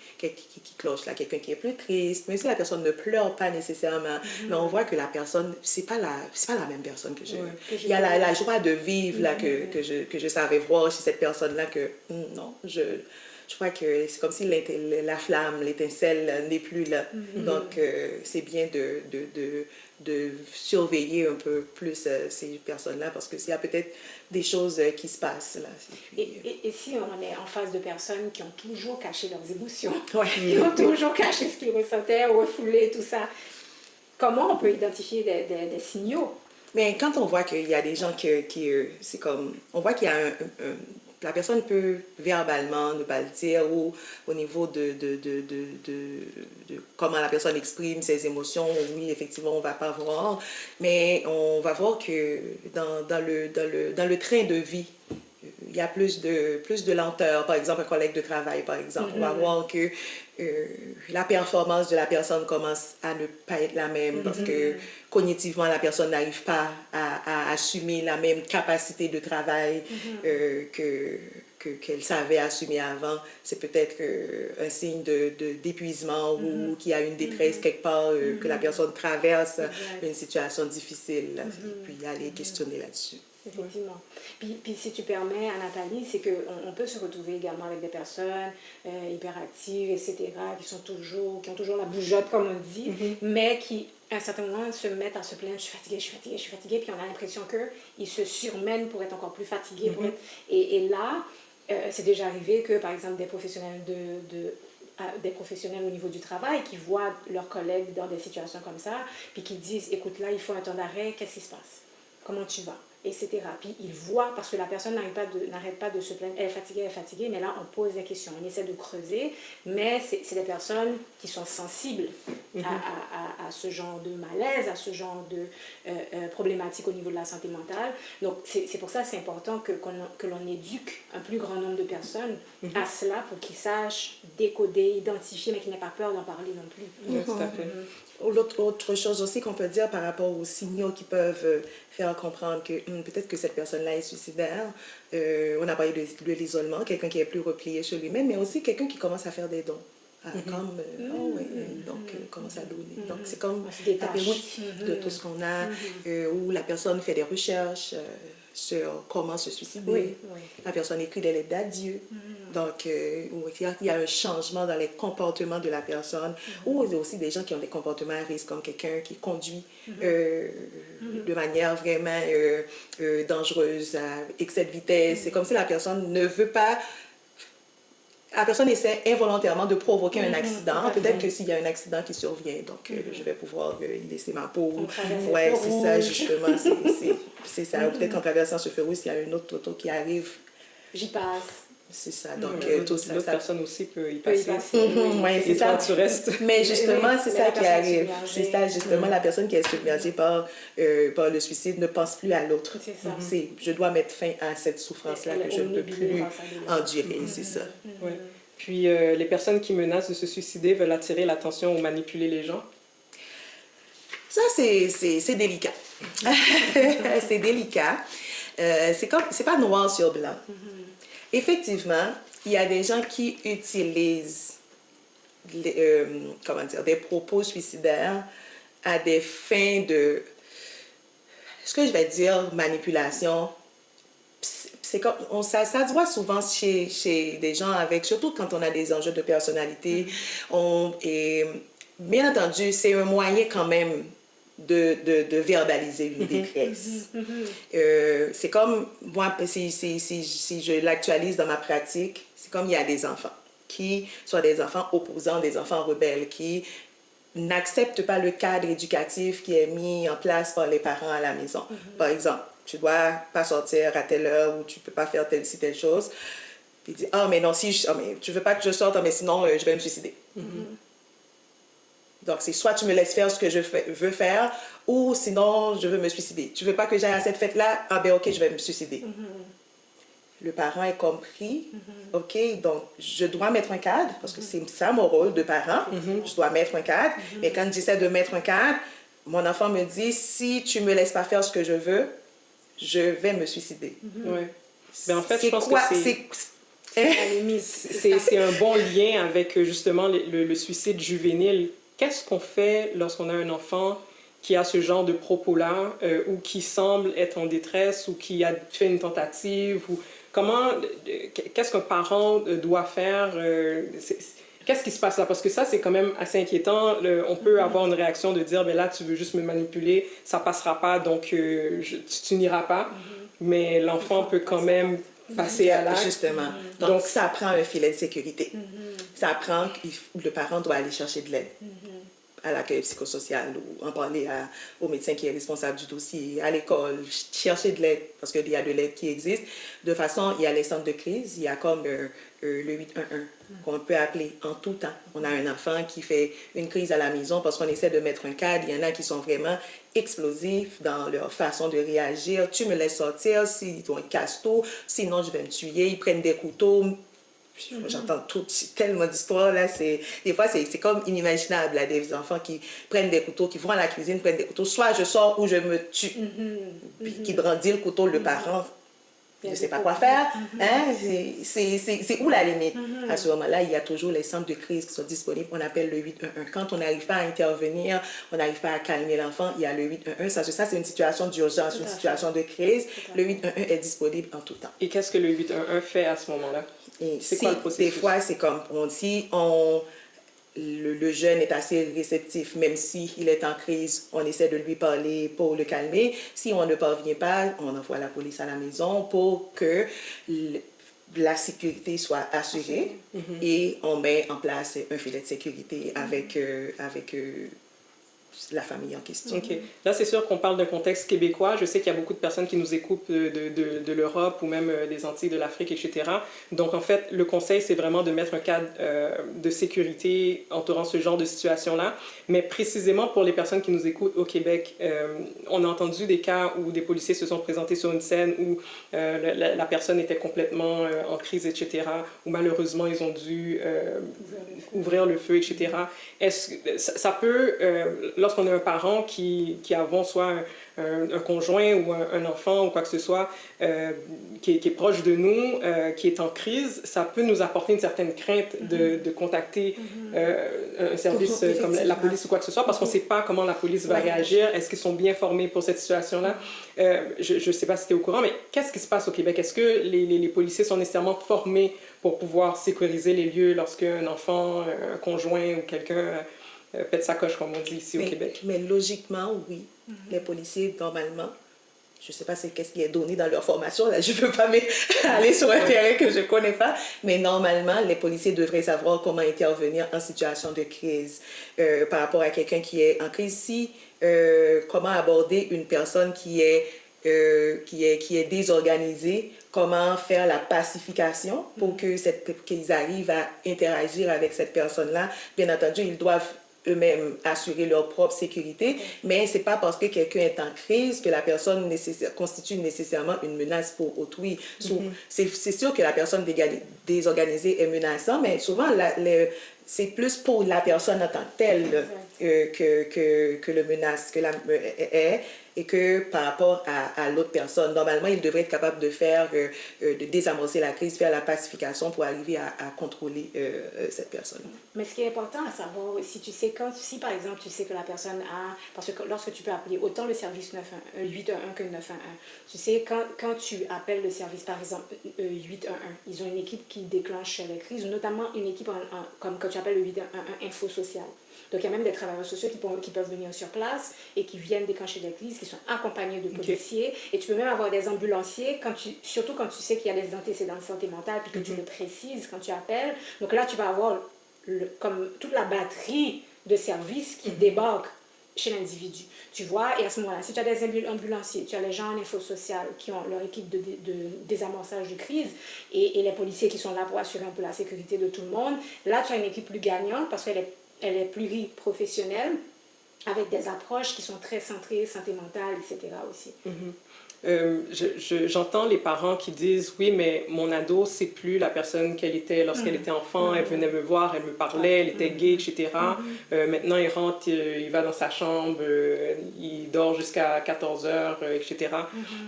cloche là, quelqu'un qui est plus triste, même si la personne ne pleure pas nécessairement, mais on voit que la personne, c'est pas la même personne que je... il y a la joie de vivre là, que je savais voir chez cette personne-là, que non, je crois que c'est comme si la flamme, l'étincelle n'est plus là. Donc, c'est bien de surveiller un peu plus ces personnes-là, parce que s'il y a peut-être des choses qui se passent là. Et si on est en face de personnes qui ont toujours caché leurs émotions, qui ont toujours caché ce qu'ils ressentaient, refoulé, tout ça, comment on peut identifier des signaux? Mais quand on voit qu'il y a des gens qui c'est comme, on voit qu'il y a la personne peut verbalement ne pas le dire, ou au niveau de comment la personne exprime ses émotions, oui, effectivement, on ne va pas voir, mais on va voir que dans le train de vie, il y a plus de lenteur. Par exemple, un collègue de travail, par exemple, on va voir que la performance de la personne commence à ne pas être la même, parce que cognitivement, la personne n'arrive pas à assumer la même capacité de travail qu'elle savait assumer avant. C'est peut-être un signe d'épuisement, ou qu'il y a une détresse quelque part, que la personne traverse une situation difficile, et puis aller questionner là-dessus. Effectivement. Puis si tu permets, à Nathalie, c'est qu'on peut se retrouver également avec des personnes hyperactives, etc., qui ont toujours la bougeotte, comme on dit, mais qui, à un certain moment, se mettent à se plaindre, je suis fatiguée, puis on a l'impression qu'ils se surmènent pour être encore plus fatigués. Et là, c'est déjà arrivé que, par exemple, des professionnels des professionnels au niveau du travail qui voient leurs collègues dans des situations comme ça, puis qui disent, écoute, là, il faut un temps d'arrêt, qu'est-ce qui se passe? Comment tu vas? Etc. Puis ils voient, parce que la personne n'arrête pas de se plaindre, elle est fatiguée, mais là, on pose des questions, on essaie de creuser, mais c'est des personnes qui sont sensibles à ce genre de malaise, à ce genre de problématique au niveau de la santé mentale. Donc, c'est pour ça que c'est important que l'on éduque un plus grand nombre de personnes à cela pour qu'ils sachent décoder, identifier, mais qu'ils n'aient pas peur d'en parler non plus. Oui, tout à fait. Autre chose aussi qu'on peut dire par rapport aux signaux qui peuvent faire comprendre que peut-être que cette personne-là est suicidaire. On a parlé de l'isolement, quelqu'un qui est plus replié sur lui-même, mais aussi quelqu'un qui commence à faire des dons. Commence à donner. Donc, c'est comme de tout ce qu'on a, où la personne fait des recherches sur comment se suicider. Oui. La personne écrit des lettres d'adieu. Donc, il y a un changement dans les comportements de la personne. Ou il y a aussi des gens qui ont des comportements à risque, comme quelqu'un qui conduit de manière vraiment dangereuse, à excès de vitesse. C'est comme si la personne ne veut pas... La personne essaie involontairement de provoquer un accident. Peut-être que s'il y a un accident qui survient, donc je vais pouvoir y laisser ma peau. Ouais, c'est ça, justement. C'est ça. Peut-être qu'en traversant ce feu rouge, s'il y a une autre auto qui arrive. J'y passe. C'est ça. Donc, tout ça. L'autre personne aussi peut y passer. Ouais, c'est et toi, ça. tu restes. Mais justement, c'est ça qui arrive. C'est ça, submergée. justement, la personne qui est submergée par le suicide ne pense plus à l'autre. C'est ça. Je dois mettre fin à cette souffrance-là que je ne peux plus endurer. C'est ça. Ouais. Puis, les personnes qui menacent de se suicider veulent attirer l'attention ou manipuler les gens. Ça, c'est délicat. C'est délicat. C'est pas noir sur blanc. Effectivement, il y a des gens qui utilisent des propos suicidaires à des fins de, ce que je vais dire, manipulation. C'est comme, ça se voit souvent chez des gens avec, surtout quand on a des enjeux de personnalité. Et bien entendu, c'est un moyen quand même de verbaliser une détresse. C'est comme, moi, si je l'actualise dans ma pratique, c'est comme il y a des enfants qui soient des enfants opposants, des enfants rebelles, qui n'acceptent pas le cadre éducatif qui est mis en place par les parents à la maison. Par exemple, tu dois pas sortir à telle heure ou tu peux pas faire telle chose. Puis il dit, mais non, mais tu veux pas que je sorte, mais sinon je vais me suicider. Donc, c'est soit tu me laisses faire ce que je veux faire, ou sinon, je veux me suicider. Tu veux pas que j'aille à cette fête-là? Ah ben ok, je vais me suicider. Le parent est compris. Ok, donc je dois mettre un cadre, parce que c'est ça mon rôle de parent. Je dois mettre un cadre. Mais quand j'essaie de mettre un cadre, mon enfant me dit, si tu me laisses pas faire ce que je veux, je vais me suicider. Ouais. Ben, en fait, je pense que c'est un bon lien avec justement le suicide juvénile. Qu'est-ce qu'on fait lorsqu'on a un enfant qui a ce genre de propos-là ou qui semble être en détresse ou qui a fait une tentative ou qu'est-ce qu'un parent doit faire qu'est-ce qui se passe là? Parce que ça, c'est quand même assez inquiétant. On peut avoir une réaction de dire, ben là, tu veux juste me manipuler, ça passera pas, donc tu n'iras pas. Mais l'enfant peut quand même passer à l'acte. Justement. Donc, ça prend un filet de sécurité. Ça prend que le parent doit aller chercher de l'aide à l'accueil psychosocial ou en parler au médecin qui est responsable du dossier, à l'école, chercher de l'aide, parce qu'il y a de l'aide qui existe. De façon, il y a les centres de crise, il y a comme le 811 qu'on peut appeler en tout temps. On a un enfant qui fait une crise à la maison parce qu'on essaie de mettre un cadre. Il y en a qui sont vraiment explosifs dans leur façon de réagir. Tu me laisses sortir, s'ils ont un casse-tout, sinon je vais me tuer. Ils prennent des couteaux. J'entends tellement d'histoires là, des fois c'est comme inimaginable là, des enfants qui prennent des couteaux, qui vont à la cuisine, prennent des couteaux, soit je sors ou je me tue, puis qui brandit le couteau, le parent ne sait pas quoi faire, c'est où la limite? À ce moment-là, il y a toujours les centres de crise qui sont disponibles, on appelle le 811. Quand on n'arrive pas à intervenir, on n'arrive pas à calmer l'enfant, il y a le 811. Ça c'est une situation d'urgence, une situation de crise. Le 811 est disponible en tout temps. Et qu'est-ce que le 811 fait à ce moment-là? C'est quoi le processus? Des fois, c'est comme si le jeune est assez réceptif, même s'il est en crise, on essaie de lui parler pour le calmer. Si on ne parvient pas, on envoie la police à la maison pour que la sécurité soit assurée et on met en place un filet de sécurité avec la famille en question. OK. Là, c'est sûr qu'on parle d'un contexte québécois. Je sais qu'il y a beaucoup de personnes qui nous écoutent de l'Europe ou même des Antilles, de l'Afrique, etc. Donc, en fait, le conseil, c'est vraiment de mettre un cadre de sécurité entourant ce genre de situation-là. Mais précisément pour les personnes qui nous écoutent au Québec, on a entendu des cas où des policiers se sont présentés sur une scène où la personne était complètement en crise, etc. Où malheureusement, ils ont dû ouvrir le feu, etc. Est-ce que ça peut, lorsqu'on a un parent qui avons soit un conjoint ou un enfant ou quoi que ce soit qui est proche de nous, qui est en crise, ça peut nous apporter une certaine crainte de contacter un service comme la police ou quoi que ce soit, parce qu'on ne sait pas comment la police va réagir. Est-ce qu'ils sont bien formés pour cette situation-là? Je ne sais pas si tu es au courant, mais qu'est-ce qui se passe au Québec? Est-ce que les policiers sont nécessairement formés pour pouvoir sécuriser les lieux lorsqu'un enfant, un conjoint ou quelqu'un pète sa coche, comme on dit ici au Québec? Mais logiquement, oui. Les policiers, normalement, je ne sais pas qu'est-ce qui est donné dans leur formation, là, je ne peux pas aller sur un terrain que je ne connais pas, mais normalement, les policiers devraient savoir comment intervenir en situation de crise par rapport à quelqu'un qui est en crise. Comment aborder une personne qui est désorganisée, comment faire la pacification pour qu'ils arrivent à interagir avec cette personne-là. Bien entendu, ils doivent eux-mêmes assurer leur propre sécurité, mais ce n'est pas parce que quelqu'un est en crise que la personne constitue nécessairement une menace pour autrui. C'est sûr que la personne désorganisée est menaçante, mais souvent, c'est plus pour la personne en tant que telle que le menace est, et que par rapport à l'autre personne. Normalement, il devrait être capable de désamorcer la crise, faire la pacification pour arriver à contrôler cette personne. Mais ce qui est important à savoir, si par exemple tu sais que la personne a, parce que lorsque tu peux appeler autant le service 811 que 911, tu sais, quand tu appelles le service, par exemple 811, ils ont une équipe qui déclenche les crises, notamment une équipe comme quand tu appelles le 811 info sociale. Donc, il y a même des travailleurs sociaux qui peuvent venir sur place et qui viennent déclencher des crises, qui sont accompagnés de policiers. Et tu peux même avoir des ambulanciers, surtout quand tu sais qu'il y a des antécédents de santé mentale, puis que tu le précises quand tu appelles. Donc là, tu vas avoir comme toute la batterie de services qui débarquent chez l'individu. Tu vois, et à ce moment-là, si tu as des ambulanciers, tu as les gens en info sociale qui ont leur équipe de désamorçage de crise et les policiers qui sont là pour assurer un peu la sécurité de tout le monde, là, tu as une équipe plus gagnante parce qu'elle est pluriprofessionnelle, avec des approches qui sont très centrées, santé mentale, etc. aussi. J'entends les parents qui disent « Oui, mais mon ado, c'est plus la personne qu'elle était lorsqu'elle était enfant. Elle venait me voir, elle me parlait, elle était gay, etc. Maintenant, il rentre, il va dans sa chambre, il dort jusqu'à 14 heures, etc.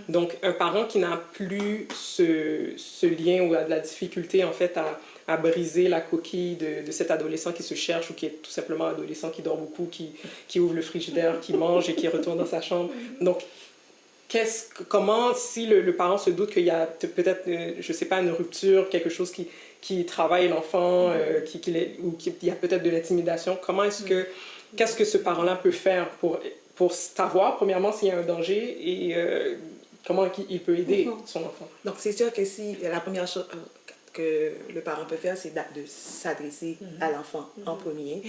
Donc, un parent qui n'a plus ce lien ou a de la difficulté, en fait, à briser la coquille de cet adolescent qui se cherche ou qui est tout simplement adolescent, qui dort beaucoup, qui ouvre le frigidaire, qui mange et qui retourne dans sa chambre. Donc, comment, si le parent se doute qu'il y a peut-être, je ne sais pas, une rupture, quelque chose qui travaille l'enfant, ou qu'il y a peut-être de l'intimidation, qu'est-ce que ce parent-là peut faire pour savoir, premièrement, s'il y a un danger et comment il peut aider son enfant? Donc, c'est sûr que la première chose que le parent peut faire, c'est de s'adresser à l'enfant en premier,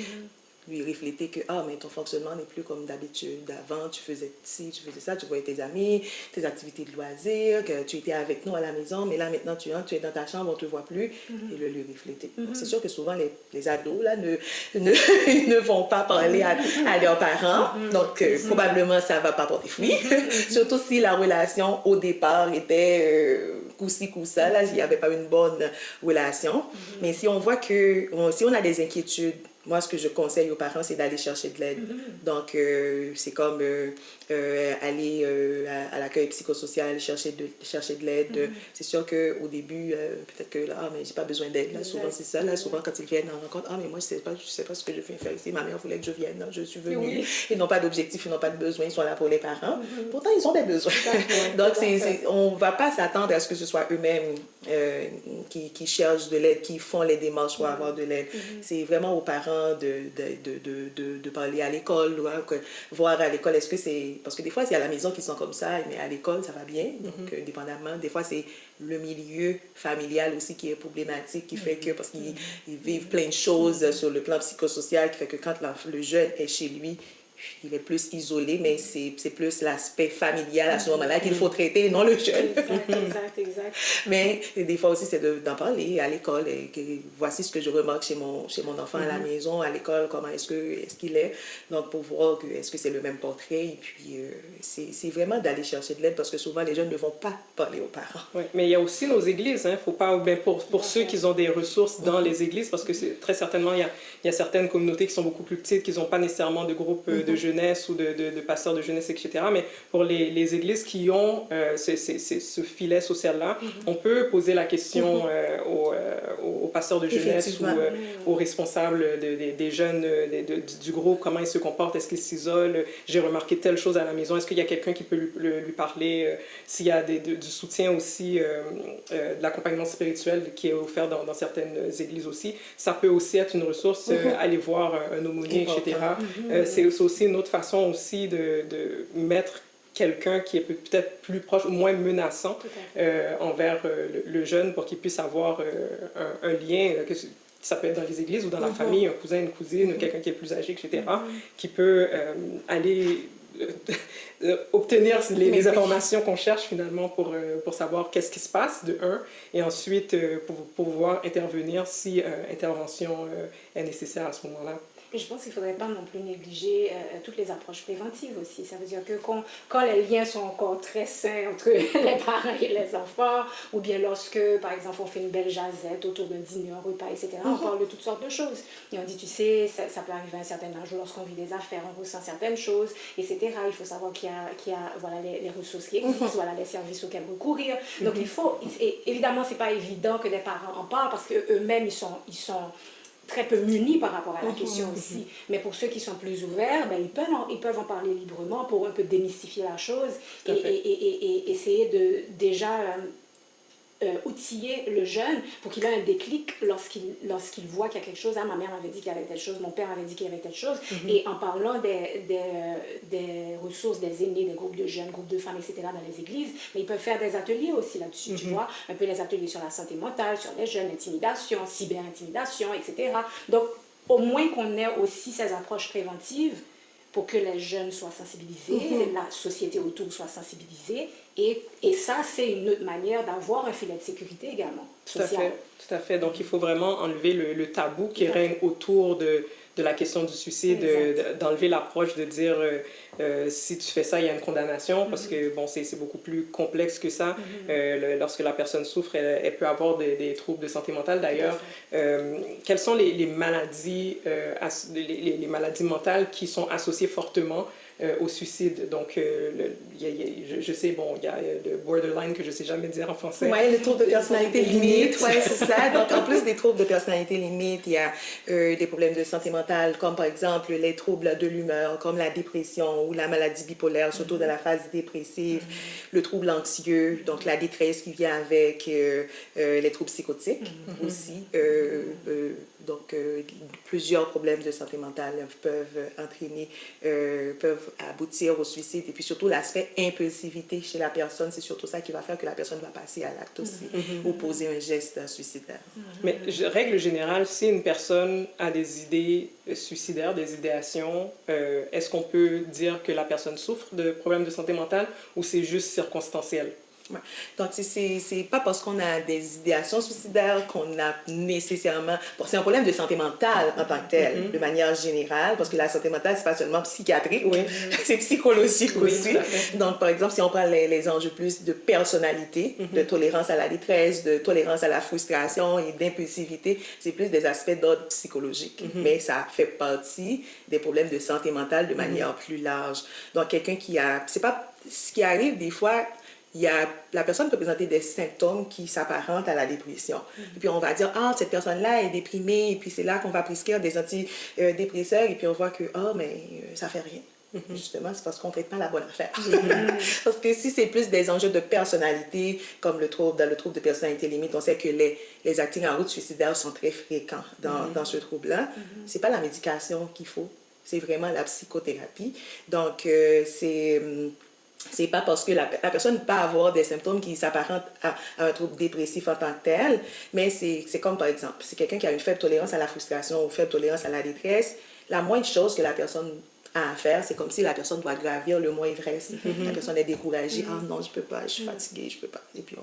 lui refléter que mais ton fonctionnement n'est plus comme d'habitude. Avant, tu faisais ci, tu faisais ça, tu voyais tes amis, tes activités de loisirs, que tu étais avec nous à la maison, mais là maintenant tu es dans ta chambre, on ne te voit plus, et le lui refléter. C'est sûr que souvent les ados là, ne vont pas parler à leurs parents, donc probablement ça ne va pas porter fruit, surtout si la relation au départ était coup-ci, coup-ça, là, il n'y avait pas une bonne relation. Mais si on voit si on a des inquiétudes, moi, ce que je conseille aux parents, c'est d'aller chercher de l'aide. Donc, c'est comme aller à l'accueil psychosocial, chercher de l'aide. C'est sûr qu'au début, peut-être que là, mais j'ai pas besoin d'aide. Là, souvent, c'est ça. Là, souvent, quand ils viennent en rencontre, mais moi, je sais pas ce que je viens faire ici. Ma mère voulait que je vienne. Je suis venue. Ils n'ont pas d'objectif, ils n'ont pas de besoin. Ils sont là pour les parents. Pourtant, ils ont des besoins. Donc, on ne va pas s'attendre à ce que ce soit eux-mêmes qui cherchent de l'aide, qui font les démarches pour avoir de l'aide. C'est vraiment aux parents temps de parler à l'école, hein, voir à l'école, est-ce que c'est... Parce que des fois, c'est à la maison qu'ils sont comme ça, mais à l'école, ça va bien. Donc, dépendamment, des fois, c'est le milieu familial aussi qui est problématique, qui fait que, parce qu'ils vivent plein de choses sur le plan psychosocial, qui fait que quand le jeune est chez lui, il est plus isolé, mais c'est plus l'aspect familial à ce moment-là qu'il faut traiter, non le jeune. Exact. Mais des fois aussi, c'est d'en parler à l'école. Et que, voici ce que je remarque chez mon enfant à la maison, à l'école, comment est-ce qu'il est. Donc, pour voir est-ce que c'est le même portrait. Et puis, c'est vraiment d'aller chercher de l'aide parce que souvent, les jeunes ne vont pas parler aux parents. Oui, mais il y a aussi nos églises. Hein. Faut pas, ben pour ceux qui ont des ressources dans les églises, parce que très certainement, il y a certaines communautés qui sont beaucoup plus petites, qui n'ont pas nécessairement de groupe de jeunesse ou de pasteurs de jeunesse, etc. Mais pour les églises qui ont ce filet social-là, on peut poser la question aux pasteurs de jeunesse ou aux responsables des jeunes du groupe, comment ils se comportent, est-ce qu'ils s'isolent, j'ai remarqué telle chose à la maison, est-ce qu'il y a quelqu'un qui peut lui parler, s'il y a du soutien aussi, de l'accompagnement spirituel qui est offert dans certaines églises aussi. Ça peut aussi être une ressource, aller voir un aumônier, etc. C'est aussi une autre façon aussi de mettre quelqu'un qui est peut-être plus proche ou moins menaçant envers le jeune pour qu'il puisse avoir un lien, ça peut être dans les églises ou dans la famille, un cousin, une cousine, quelqu'un qui est plus âgé, etc., qui peut aller obtenir les informations qu'on cherche finalement pour savoir qu'est-ce qui se passe, de un, et ensuite pour pouvoir intervenir si intervention est nécessaire à ce moment-là. Et je pense qu'il ne faudrait pas non plus négliger toutes les approches préventives aussi. Ça veut dire que quand les liens sont encore très sains entre les parents et les enfants, ou bien lorsque, par exemple, on fait une belle jasette autour d'un dîner, un repas, etc., on parle de toutes sortes de choses. Et on dit, tu sais, ça peut arriver à un certain âge, lorsqu'on vit des affaires, on ressent certaines choses, etc. Il faut savoir qu'il y a voilà, les ressources qui existent, voilà, les services auxquels recourir. Donc, évidemment, ce n'est pas évident que des parents en parlent parce qu'eux-mêmes, ils sont très peu munis par rapport à la question aussi. Mais pour ceux qui sont plus ouverts, ben, ils peuvent en parler librement pour un peu démystifier la chose et essayer de déjà outiller le jeune pour qu'il ait un déclic lorsqu'il voit qu'il y a quelque chose. Ah, ma mère m'avait dit qu'il y avait telle chose, mon père m'avait dit qu'il y avait telle chose. Et en parlant des ressources des aînés, des groupes de jeunes, groupes de femmes, etc. dans les églises, mais ils peuvent faire des ateliers aussi là-dessus, tu vois, un peu les ateliers sur la santé mentale, sur les jeunes, l'intimidation, cyber-intimidation, etc. Donc, au moins qu'on ait aussi ces approches préventives pour que les jeunes soient sensibilisés, la société autour soit sensibilisée. Et ça, c'est une autre manière d'avoir un filet de sécurité également, social. Tout à fait. Donc, il faut vraiment enlever le tabou qui règne autour de la question du suicide, d'enlever l'approche de dire si tu fais ça, il y a une condamnation, parce que bon, c'est beaucoup plus complexe que ça. Lorsque la personne souffre, elle peut avoir des troubles de santé mentale. D'ailleurs, quelles sont les maladies, les maladies mentales qui sont associées fortement au suicide? Donc, je sais, bon, il y a le borderline que je ne sais jamais dire en français. Oui, le trouble de personnalité limite, oui, c'est ça. Donc, en plus des troubles de personnalité limite, il y a des problèmes de santé mentale, comme par exemple les troubles de l'humeur, comme la dépression ou la maladie bipolaire, surtout dans la phase dépressive, le trouble anxieux, donc la détresse qui vient avec les troubles psychotiques aussi. Donc, plusieurs problèmes de santé mentale peuvent aboutir au suicide. Et puis surtout, l'aspect impulsivité chez la personne, c'est surtout ça qui va faire que la personne va passer à l'acte aussi, ou poser un geste suicidaire. Mais, règle générale, si une personne a des idées suicidaires, des idéations, est-ce qu'on peut dire que la personne souffre de problèmes de santé mentale ou c'est juste circonstanciel? Ouais. Donc, c'est pas parce qu'on a des idéations suicidaires qu'on a nécessairement... Bon, c'est un problème de santé mentale en tant que tel, de manière générale, parce que la santé mentale, c'est pas seulement psychiatrique, c'est psychologique aussi. Donc, par exemple, si on prend les enjeux plus de personnalité, de tolérance à la détresse, de tolérance à la frustration et d'impulsivité, c'est plus des aspects d'ordre psychologique. Mais ça fait partie des problèmes de santé mentale de manière plus large. Donc, quelqu'un qui a... C'est pas... Ce qui arrive des fois... La personne peut présenter des symptômes qui s'apparentent à la dépression. Et puis on va dire, ah, cette personne-là est déprimée, et puis c'est là qu'on va prescrire des antidépresseurs, et puis on voit que, ah, mais ça fait rien. Justement, c'est parce qu'on ne traite pas la bonne affaire. Parce que si c'est plus des enjeux de personnalité, comme dans le trouble de personnalité limite, on sait que les acting en route suicidaires sont très fréquents dans ce trouble-là. Ce n'est pas la médication qu'il faut, c'est vraiment la psychothérapie. Donc, c'est pas parce que la personne peut avoir des symptômes qui s'apparentent à un trouble dépressif en tant que tel, mais c'est comme par exemple, c'est quelqu'un qui a une faible tolérance à la frustration ou faible tolérance à la détresse, la moindre chose que la personne a à faire, c'est comme si la personne doit gravir le mont Everest. La personne est découragée. Ah non, je peux pas, je suis fatiguée, je peux pas. Et puis,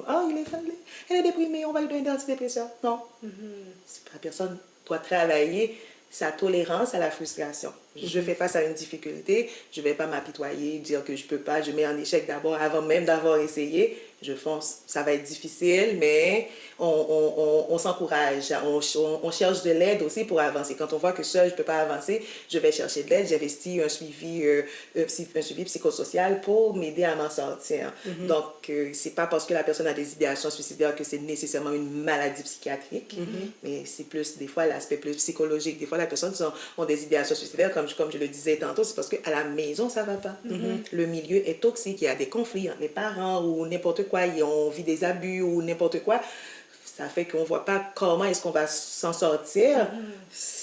elle est déprimée, on va lui donner des antidépresseurs. Non. La personne doit travailler sa tolérance à la frustration. Je fais face à une difficulté, je vais pas m'apitoyer, dire que je peux pas, je mets en échec d'abord, avant même d'avoir essayé, je fonce. Ça va être difficile, mais on s'encourage, on cherche de l'aide aussi pour avancer. Quand on voit que seul, je peux pas avancer, je vais chercher de l'aide, j'investis un suivi psychosocial pour m'aider à m'en sortir. Donc, c'est pas parce que la personne a des idéations suicidaires que c'est nécessairement une maladie psychiatrique, mais c'est plus, des fois, l'aspect plus psychologique. Des fois, la personne ont des idéations suicidaires, comme je le disais tantôt, c'est parce qu'à la maison, ça va pas. Le milieu est toxique, il y a des conflits entre les parents ou n'importe quoi, on vit des abus ou n'importe quoi. Ça fait qu'on ne voit pas comment est-ce qu'on va s'en sortir.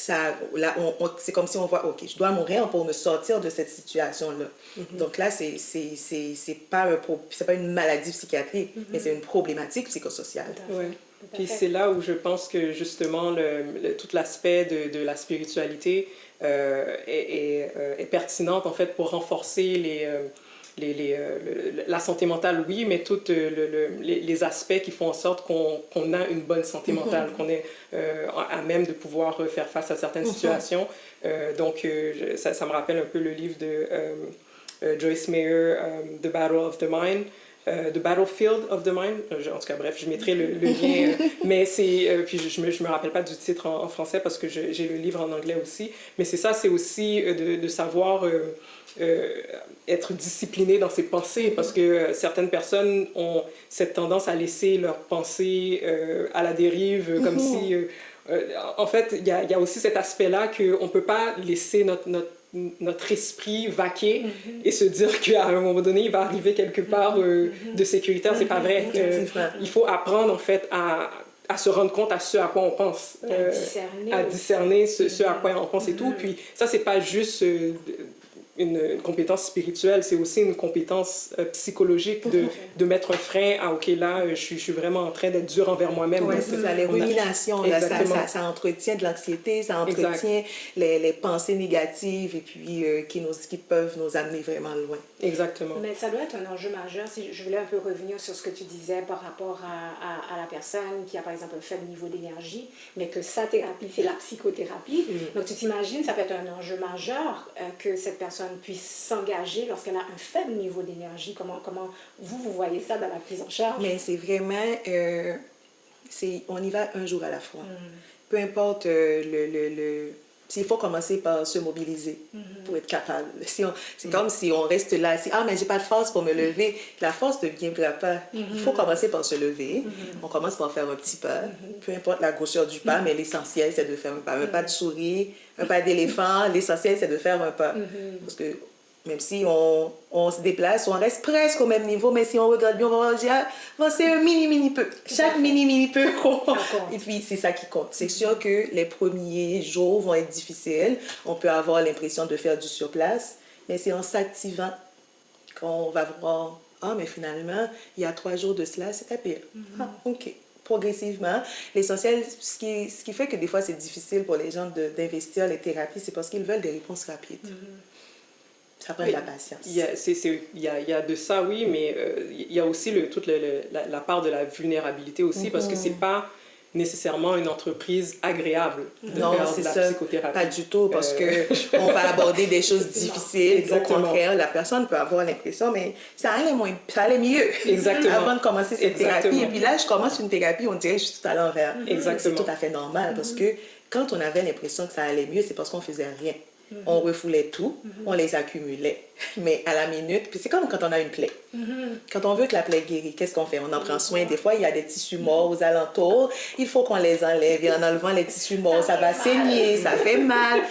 Là, c'est comme si on voit, OK, je dois mourir pour me sortir de cette situation-là. Donc là, c'est pas une maladie psychiatrique, mais c'est une problématique psychosociale. Ouais. Puis c'est là où je pense que justement tout l'aspect de la spiritualité est pertinente en fait pour renforcer la santé mentale, oui, mais tous les aspects qui font en sorte qu'on a une bonne santé mentale, qu'on est à même de pouvoir faire face à certaines situations. Donc, ça me rappelle un peu le livre de Joyce Meyer, The Battle of the Mind. The Battlefield of the Mind, en tout cas bref, je mettrai le lien, mais c'est, puis je me rappelle pas du titre en français parce que j'ai le livre en anglais aussi, mais c'est ça, c'est aussi de savoir être discipliné dans ses pensées, parce que certaines personnes ont cette tendance à laisser leurs pensées à la dérive, comme si, en fait, il y a aussi cet aspect-là qu'on peut pas laisser notre esprit vaquer et se dire qu'à un moment donné, il va arriver quelque part de sécuritaire. C'est pas vrai. Il faut apprendre, en fait, à se rendre compte à ce à quoi on pense. À discerner ce à quoi on pense et tout. Puis ça, c'est pas juste une compétence spirituelle, c'est aussi une compétence psychologique de mettre un frein à « OK, là, je suis vraiment en train d'être dur envers moi-même. » Oui, c'est ça, les ruminations, là, ça entretient de l'anxiété, ça entretient les pensées négatives et puis qui peuvent nous amener vraiment loin. Exactement. Mais ça doit être un enjeu majeur. Si je voulais un peu revenir sur ce que tu disais par rapport à la personne qui a, par exemple, un faible niveau d'énergie, mais que sa thérapie, c'est la psychothérapie. Donc, tu t'imagines, ça peut être un enjeu majeur que cette personne puisse s'engager lorsqu'elle a un faible niveau d'énergie. Comment vous voyez ça dans la prise en charge? Mais c'est vraiment... on y va un jour à la fois. Peu importe s'il faut commencer par se mobiliser pour être capable. C'est comme si on reste là, mais j'ai pas de force pour me lever. La force ne viendra pas. Il faut commencer par se lever. On commence par faire un petit pas. Peu importe la grosseur du pas, mais l'essentiel, c'est de faire un pas. Un pas de souris, un pas d'éléphant. L'essentiel, c'est de faire un pas. Parce que même si on se déplace, on reste presque au même niveau, mais si on regarde bien, on va dire, c'est un mini peu. Chaque mini peu compte. Et puis, c'est ça qui compte. C'est sûr que les premiers jours vont être difficiles. On peut avoir l'impression de faire du surplace, mais c'est en s'activant qu'on va voir, mais finalement, il y a 3 jours de cela, c'était pire. OK. Progressivement. L'essentiel, ce qui fait que des fois, c'est difficile pour les gens d'investir les thérapies, c'est parce qu'ils veulent des réponses rapides. Ça prend de la patience. Il y a de ça, oui, mais il y a aussi toute la part de la vulnérabilité aussi, parce que c'est pas nécessairement une entreprise agréable de faire de la psychothérapie. Pas du tout, parce qu'on va aborder des choses difficiles. Au contraire, la personne peut avoir l'impression, mais ça allait mieux avant de commencer cette thérapie. Et puis là, je commence une thérapie, on dirait que je suis tout à l'envers. C'est tout à fait normal, parce que quand on avait l'impression que ça allait mieux, c'est parce qu'on faisait rien. On refoulait tout, on les accumulait. Mais à la minute, puis c'est comme quand on a une plaie. Quand on veut que la plaie guérisse, qu'est-ce qu'on fait? On en prend soin. Des fois, il y a des tissus morts aux alentours. Il faut qu'on les enlève. Et en enlevant les tissus morts, ça va saigner, ça fait mal.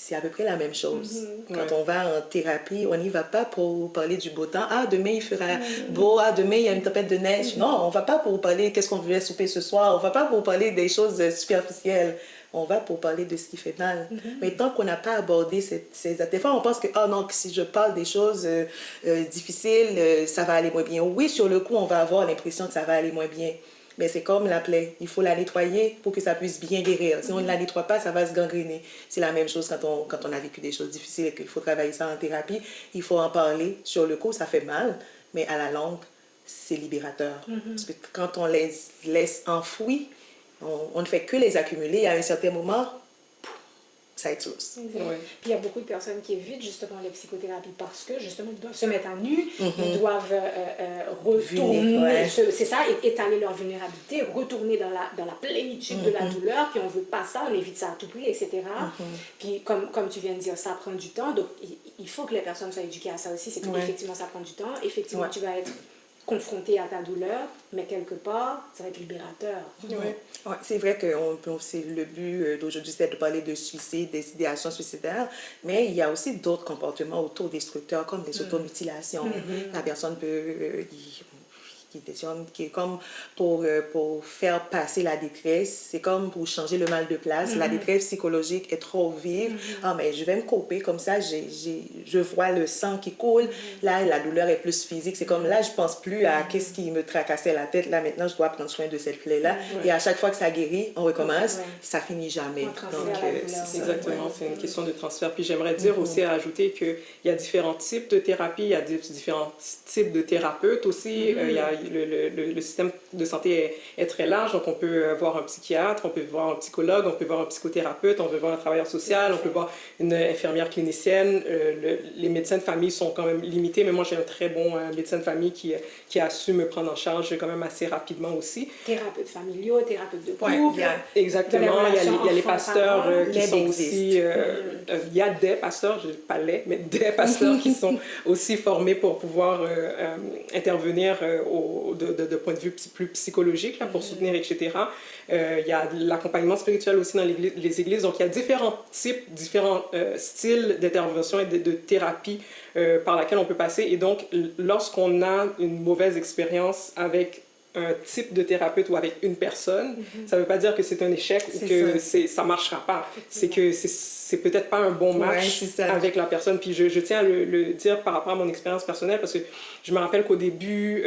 c'est à peu près la même chose. Quand Ouais. on va en thérapie, on n'y va pas pour parler du beau temps. Ah, demain il fera beau. Ah, demain il y a une tempête de neige. Non, on va pas pour parler qu'est-ce qu'on voulait souper ce soir. On va pas pour parler des choses superficielles. On va pour parler de ce qui fait mal. Mais tant qu'on n'a pas abordé des fois, on pense que, oh non, que si je parle des choses difficiles, ça va aller moins bien. Oui, sur le coup, on va avoir l'impression que ça va aller moins bien. Mais c'est comme la plaie. Il faut la nettoyer pour que ça puisse bien guérir. Si on ne la nettoie pas, ça va se gangréner. C'est la même chose quand on a vécu des choses difficiles et qu'il faut travailler ça en thérapie. Il faut en parler. Sur le coup, ça fait mal, mais à la longue, c'est libérateur. Parce que quand on les laisse enfouis, on ne fait que les accumuler. Et à un certain moment, ça explose. Ouais. Puis il y a beaucoup de personnes qui évitent justement les psychothérapies parce que justement ils doivent se mettre à nu, ils doivent retourner, c'est ça, étaler leur vulnérabilité, retourner dans la plénitude de la douleur, puis on ne veut pas ça, on évite ça à tout prix, etc. Puis comme tu viens de dire, ça prend du temps, donc il faut que les personnes soient éduquées à ça aussi, c'est qu'effectivement ça prend du temps, effectivement tu vas être confronté à ta douleur, mais quelque part, ça va être libérateur. Ouais, c'est vrai que c'est le but d'aujourd'hui, c'est de parler de suicide, des idéations suicidaires, mais il y a aussi d'autres comportements autodestructeurs, comme les automutilations. La personne peut... qui est comme pour faire passer la détresse, c'est comme pour changer le mal de place. La détresse psychologique est trop vive. Ah, mais je vais me couper comme ça, je vois le sang qui coule. Là, la douleur est plus physique. C'est comme là, je pense plus à qu'est-ce qui me tracassait la tête. Là, maintenant, je dois prendre soin de cette plaie-là. Et à chaque fois que ça guérit, on recommence. Ça finit jamais. Donc, exactement, c'est une question de transfert. Puis j'aimerais dire aussi à ajouter qu'il y a différents types de thérapies, il y a différents types de thérapeutes aussi. Il y a le système de santé est très large, donc on peut voir un psychiatre, on peut voir un psychologue, on peut voir un psychothérapeute, on peut voir un travailleur social, on peut voir une infirmière clinicienne. Les médecins de famille sont quand même limités, mais moi j'ai un très bon médecin de famille qui a su me prendre en charge quand même assez rapidement aussi. Thérapeutes familiaux, thérapeutes de couple. Exactement, il y a les pasteurs qui sont aussi... il y a des pasteurs, je ne dis pas les, mais des pasteurs qui sont aussi formés pour pouvoir intervenir de point de vue plus psychologique, là, pour soutenir, etc. Il y a l'accompagnement spirituel aussi dans les églises. Donc, il y a différents types, différents styles d'intervention et de thérapie par laquelle on peut passer. Et donc, lorsqu'on a une mauvaise expérience avec un type de thérapeute ou avec une personne, ça ne veut pas dire que c'est un échec ou que ça ne marchera pas. C'est que c'est peut-être pas un bon match avec la personne. Puis je tiens à le dire par rapport à mon expérience personnelle, parce que je me rappelle qu'au début,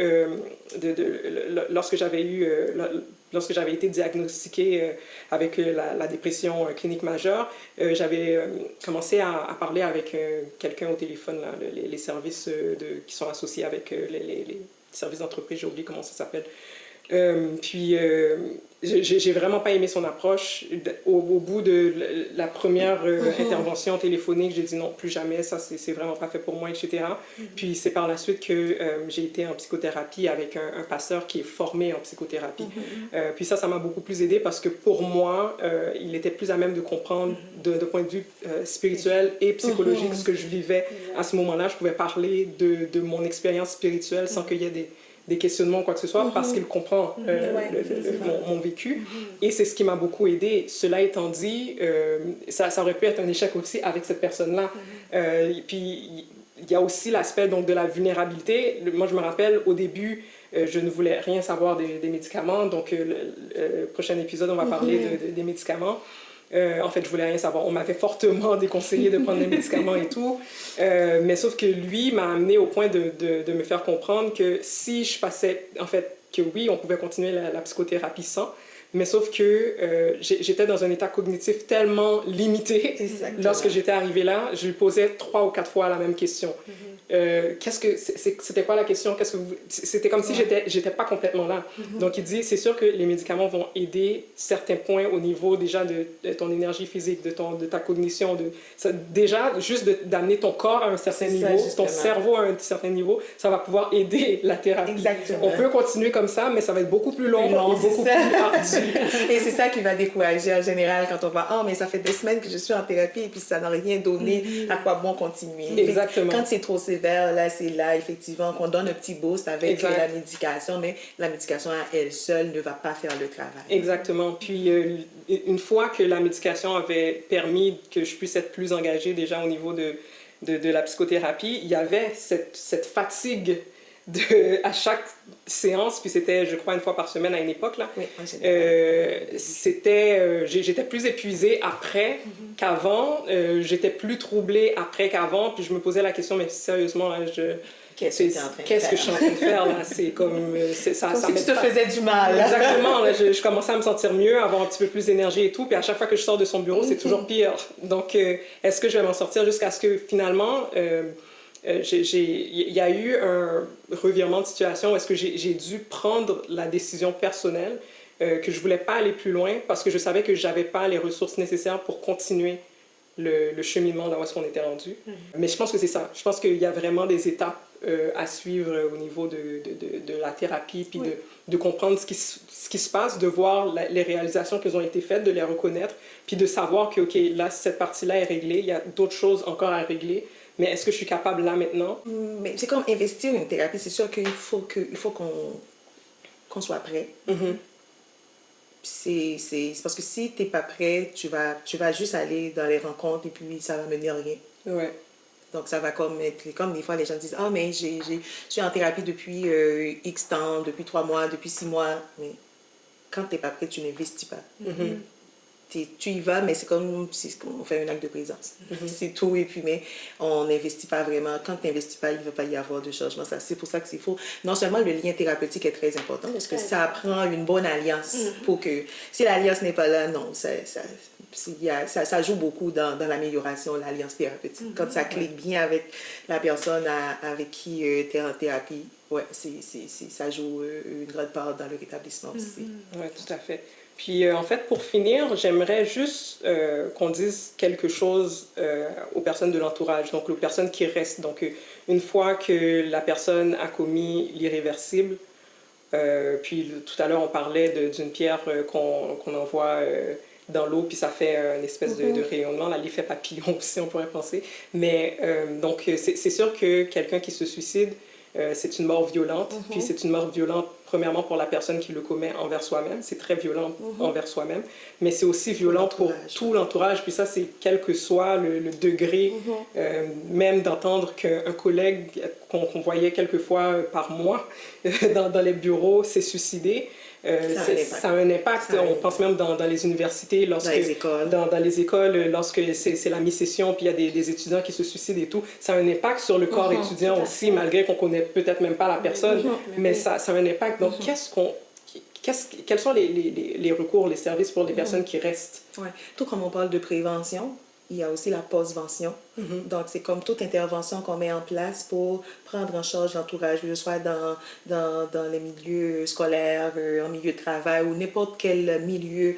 lorsque j'avais été diagnostiquée avec la dépression clinique majeure, j'avais commencé à parler avec quelqu'un au téléphone, là, les services qui sont associés avec les services d'entreprise, j'ai oublié comment ça s'appelle. Puis j'ai vraiment pas aimé son approche. Au bout de la première intervention téléphonique, j'ai dit non, plus jamais, ça c'est vraiment pas fait pour moi, etc. Puis c'est par la suite que j'ai été en psychothérapie avec un pasteur qui est formé en psychothérapie. Puis ça m'a beaucoup plus aidé parce que pour moi, il était plus à même de comprendre de point de vue spirituel et psychologique ce que je vivais à ce moment-là. Je pouvais parler de mon expérience spirituelle sans qu'il y ait des questionnements ou quoi que ce soit, parce qu'il comprend mon vécu. Et c'est ce qui m'a beaucoup aidé. Cela étant dit, ça aurait pu être un échec aussi avec cette personne-là. Puis il y a aussi l'aspect donc, de la vulnérabilité. Moi, je me rappelle, au début, je ne voulais rien savoir des médicaments. Donc, le prochain épisode, on va parler des médicaments. En fait, je voulais rien savoir. On m'avait fortement déconseillé de prendre des médicaments et tout. Mais sauf que lui m'a amené au point de me faire comprendre que si je passais, en fait, que oui, on pouvait continuer la psychothérapie sans, mais sauf que j'étais dans un état cognitif tellement limité. Lorsque j'étais arrivée là, je lui posais 3 ou 4 fois la même question. C'était quoi la question? C'était comme si j'étais pas complètement là. Donc il dit, c'est sûr que les médicaments vont aider certains points au niveau déjà de ton énergie physique, de ta cognition, déjà juste d'amener ton corps à un certain niveau, ton cerveau à un certain niveau, ça va pouvoir aider la thérapie. On peut continuer comme ça, mais ça va être beaucoup plus long et beaucoup plus ardu Et c'est ça qui va décourager en général quand on va « Oh, mais ça fait des semaines que je suis en thérapie et puis ça n'a rien donné, à quoi bon continuer? » Exactement. Quand c'est trop sévère, là, c'est là, effectivement, qu'on donne un petit boost avec la médication, mais la médication à elle seule ne va pas faire le travail. Exactement. Puis, une fois que la médication avait permis que je puisse être plus engagée déjà au niveau de la psychothérapie, il y avait cette fatigue à chaque séance, puis c'était, je crois, une fois par semaine à une époque, là. Oui, j'étais plus épuisée après qu'avant, j'étais plus troublée après qu'avant, puis je me posais la question, mais sérieusement, là, qu'est-ce que je suis en train de faire, là? C'est comme... ça si tu te faisais du mal. Exactement. Là, je commençais à me sentir mieux, avoir un petit peu plus d'énergie et tout. Puis à chaque fois que je sors de son bureau, c'est toujours pire. Donc, est-ce que je vais m'en sortir jusqu'à ce que finalement... il y a eu un revirement de situation où est-ce que j'ai dû prendre la décision personnelle que je voulais pas aller plus loin parce que je savais que j'avais pas les ressources nécessaires pour continuer le cheminement là où est-ce qu'on était rendu. Mais je pense que c'est ça. Je pense qu'il y a vraiment des étapes à suivre au niveau de la thérapie, puis de comprendre ce qui se passe, de voir les réalisations qui ont été faites, de les reconnaître, puis de savoir que, OK, là, cette partie-là est réglée, il y a d'autres choses encore à régler, mais est-ce que je suis capable là maintenant? Mais c'est comme investir une thérapie. C'est sûr qu'il faut qu'on soit prêt. C'est parce que si tu n'es pas prêt, tu vas juste aller dans les rencontres et puis ça va mener à rien. Ouais. Donc, ça va comme des fois les gens disent « Ah, mais je suis en thérapie depuis X temps, depuis 3 mois, depuis 6 mois. » Mais quand tu n'es pas prêt, tu n'investis pas. Tu y vas, mais c'est comme si on fait un acte de présence. C'est tout, et puis, mais on n'investit pas vraiment. Quand tu n'investis pas, il ne va pas y avoir de changement. C'est pour ça que c'est faux. Non seulement le lien thérapeutique est très important, parce que ça prend une bonne alliance pour que... Si l'alliance n'est pas là, non, ça joue beaucoup dans l'amélioration, l'alliance thérapeutique. Quand ça clique bien avec la personne avec qui tu es en thérapie, ouais, ça joue une grande part dans le rétablissement aussi. Oui, tout à fait. Puis, en fait, pour finir, j'aimerais juste qu'on dise quelque chose aux personnes de l'entourage, donc aux personnes qui restent. Donc, une fois que la personne a commis l'irréversible, puis tout à l'heure, on parlait d'une pierre qu'on envoie dans l'eau, puis ça fait une espèce de rayonnement, l'effet papillon aussi, on pourrait penser. Mais, donc, c'est sûr que quelqu'un qui se suicide, c'est une mort violente, puis c'est une mort violente premièrement pour la personne qui le commet envers soi-même, c'est très violent envers soi-même, mais c'est aussi violent pour tout l'entourage, puis ça c'est quel que soit le degré, même d'entendre qu'un collègue qu'on voyait quelquefois par mois dans les bureaux s'est suicidé. Ça a un impact. On pense même dans les universités, dans les écoles, lorsque c'est la mi-session, puis il y a des étudiants qui se suicident et tout. Ça a un impact sur le corps étudiant aussi, malgré qu'on ne connaît peut-être même pas la personne, mais ça a un impact. Donc, quels sont les recours, les services pour les personnes qui restent? Ouais. Tout comme on parle de prévention, il y a aussi la postvention. Donc, c'est comme toute intervention qu'on met en place pour prendre en charge l'entourage, que ce soit dans les milieux scolaires, en milieu de travail ou n'importe quel milieu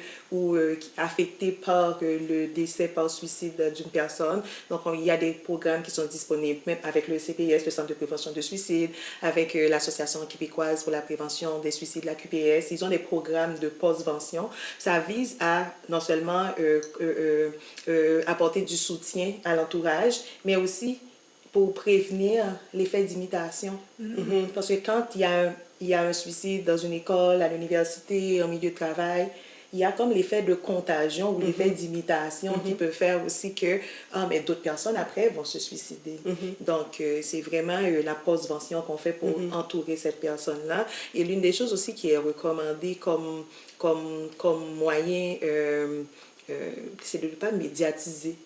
affecté par le décès par suicide d'une personne. Donc, il y a des programmes qui sont disponibles, même avec le CPS, le Centre de prévention de suicide, avec l'Association québécoise pour la prévention des suicides, la QPS. Ils ont des programmes de postvention. Ça vise à non seulement apporter du soutien à l'entourage, mais aussi pour prévenir l'effet d'imitation. Parce que quand il y a un suicide dans une école, à l'université, en milieu de travail, il y a comme l'effet de contagion ou l'effet d'imitation qui peut faire aussi que mais d'autres personnes après vont se suicider. Donc, c'est vraiment la postvention qu'on fait pour entourer cette personne-là. Et l'une des choses aussi qui est recommandée comme moyen, c'est de ne pas médiatiser.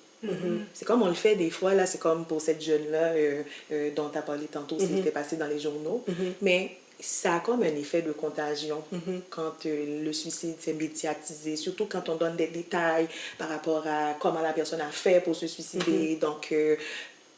C'est comme on le fait des fois, là, c'est comme pour cette jeune-là dont tu as parlé tantôt, c'était passé dans les journaux, mais ça a comme un effet de contagion quand le suicide s'est médiatisé, surtout quand on donne des détails par rapport à comment la personne a fait pour se suicider. Donc,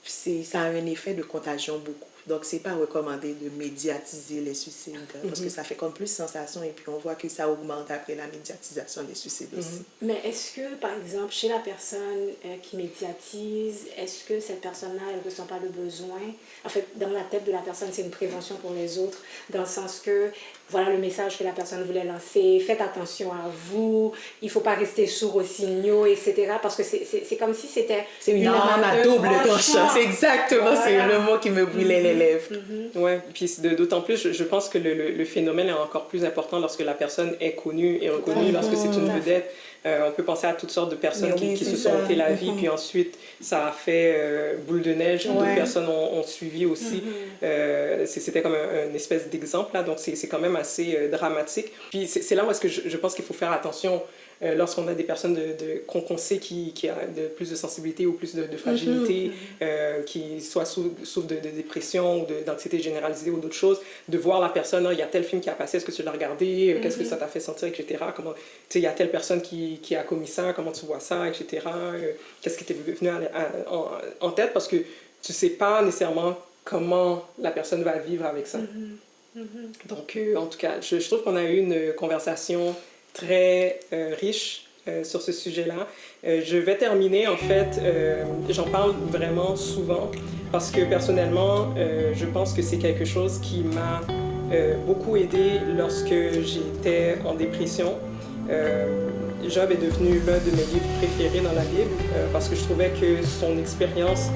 ça a un effet de contagion beaucoup. Donc, c'est pas recommandé de médiatiser les suicides parce que ça fait comme plus sensation et puis on voit que ça augmente après la médiatisation des suicides aussi. Mais est-ce que, par exemple, chez la personne qui médiatise, est-ce que cette personne-là, elle ne ressent pas le besoin? En fait, dans la tête de la personne, c'est une prévention pour les autres, dans le sens que, voilà le message que la personne voulait lancer, faites attention à vous, il ne faut pas rester sourd aux signaux, etc. Parce que c'est comme si c'était... C'est une arme à double tranchant. C'est exactement, c'est le mot qui me brûlait les lèvres. Ouais, puis d'autant plus, je pense que le phénomène est encore plus important lorsque la personne est connue et reconnue, lorsque c'est une vedette. On peut penser à toutes sortes de personnes qui se sont ôté la vie, puis ensuite ça a fait boule de neige, d'autres personnes ont suivi aussi. C'était comme une espèce d'exemple, là, donc c'est quand même assez dramatique. Puis c'est là où est-ce que je pense qu'il faut faire attention lorsqu'on a des personnes qu'on sait qui a plus de sensibilité ou plus de fragilité, qui soit souffrent de dépression ou d'anxiété généralisée ou d'autres choses, de voir la personne, il y a tel film qui a passé, est-ce que tu l'as regardé, qu'est-ce que ça t'a fait sentir, etc. Comment, il y a telle personne qui a commis ça, comment tu vois ça, etc. Qu'est-ce qui t'est venu en tête, parce que tu sais pas nécessairement comment la personne va vivre avec ça. Donc, en tout cas, je trouve qu'on a eu une conversation très riche sur ce sujet-là. Je vais terminer, en fait, j'en parle vraiment souvent parce que personnellement, je pense que c'est quelque chose qui m'a beaucoup aidé lorsque j'étais en dépression. Job est devenu l'un de mes livres préférés dans la Bible parce que je trouvais que son expérience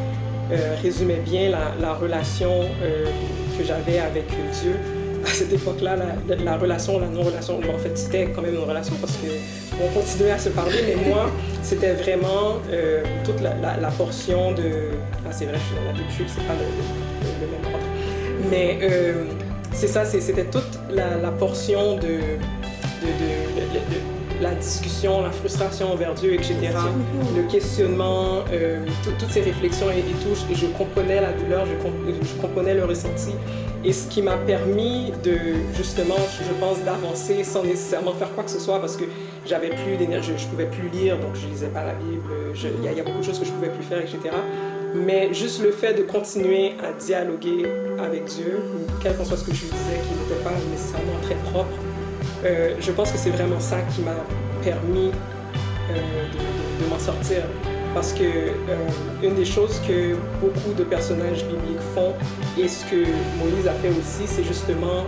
résumait bien la relation que j'avais avec Dieu. À cette époque-là, la relation, la non-relation, en fait, c'était quand même une relation parce qu'on continuait à se parler, mais moi, c'était vraiment toute la portion de... Ah, c'est vrai, je suis dans la Bible, c'est pas le même ordre. Mais c'est ça, c'était toute la portion de la discussion, la frustration envers Dieu, etc. Le questionnement, toutes ces réflexions et tout, je comprenais la douleur, je comprenais le ressenti. Et ce qui m'a permis de, justement, je pense, d'avancer sans nécessairement faire quoi que ce soit parce que j'avais plus d'énergie, je pouvais plus lire, donc je lisais pas la Bible, il y a beaucoup de choses que je pouvais plus faire, etc. Mais juste le fait de continuer à dialoguer avec Dieu, quel qu'en soit ce que je lui disais, qui n'était pas nécessairement très propre, je pense que c'est vraiment ça qui m'a permis de m'en sortir. Parce que une des choses que beaucoup de personnages bibliques font, et ce que Moïse a fait aussi, c'est justement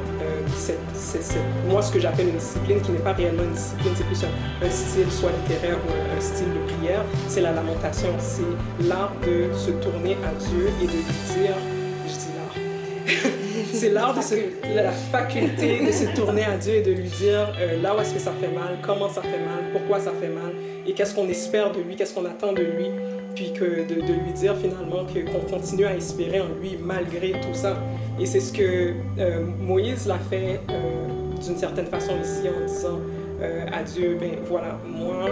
moi ce que j'appelle une discipline qui n'est pas réellement une discipline, c'est plus un style soit littéraire ou un style de prière, c'est la lamentation, c'est l'art de se tourner à Dieu et de lui dire, je dis l'art, c'est l'art de la faculté de se tourner à Dieu et de lui dire là où est-ce que ça fait mal, comment ça fait mal, pourquoi ça fait mal, et qu'est-ce qu'on espère de lui, qu'est-ce qu'on attend de lui, puis de lui dire finalement qu'on continue à espérer en lui malgré tout ça. Et c'est ce que Moïse l'a fait d'une certaine façon ici en disant à Dieu, ben voilà, moi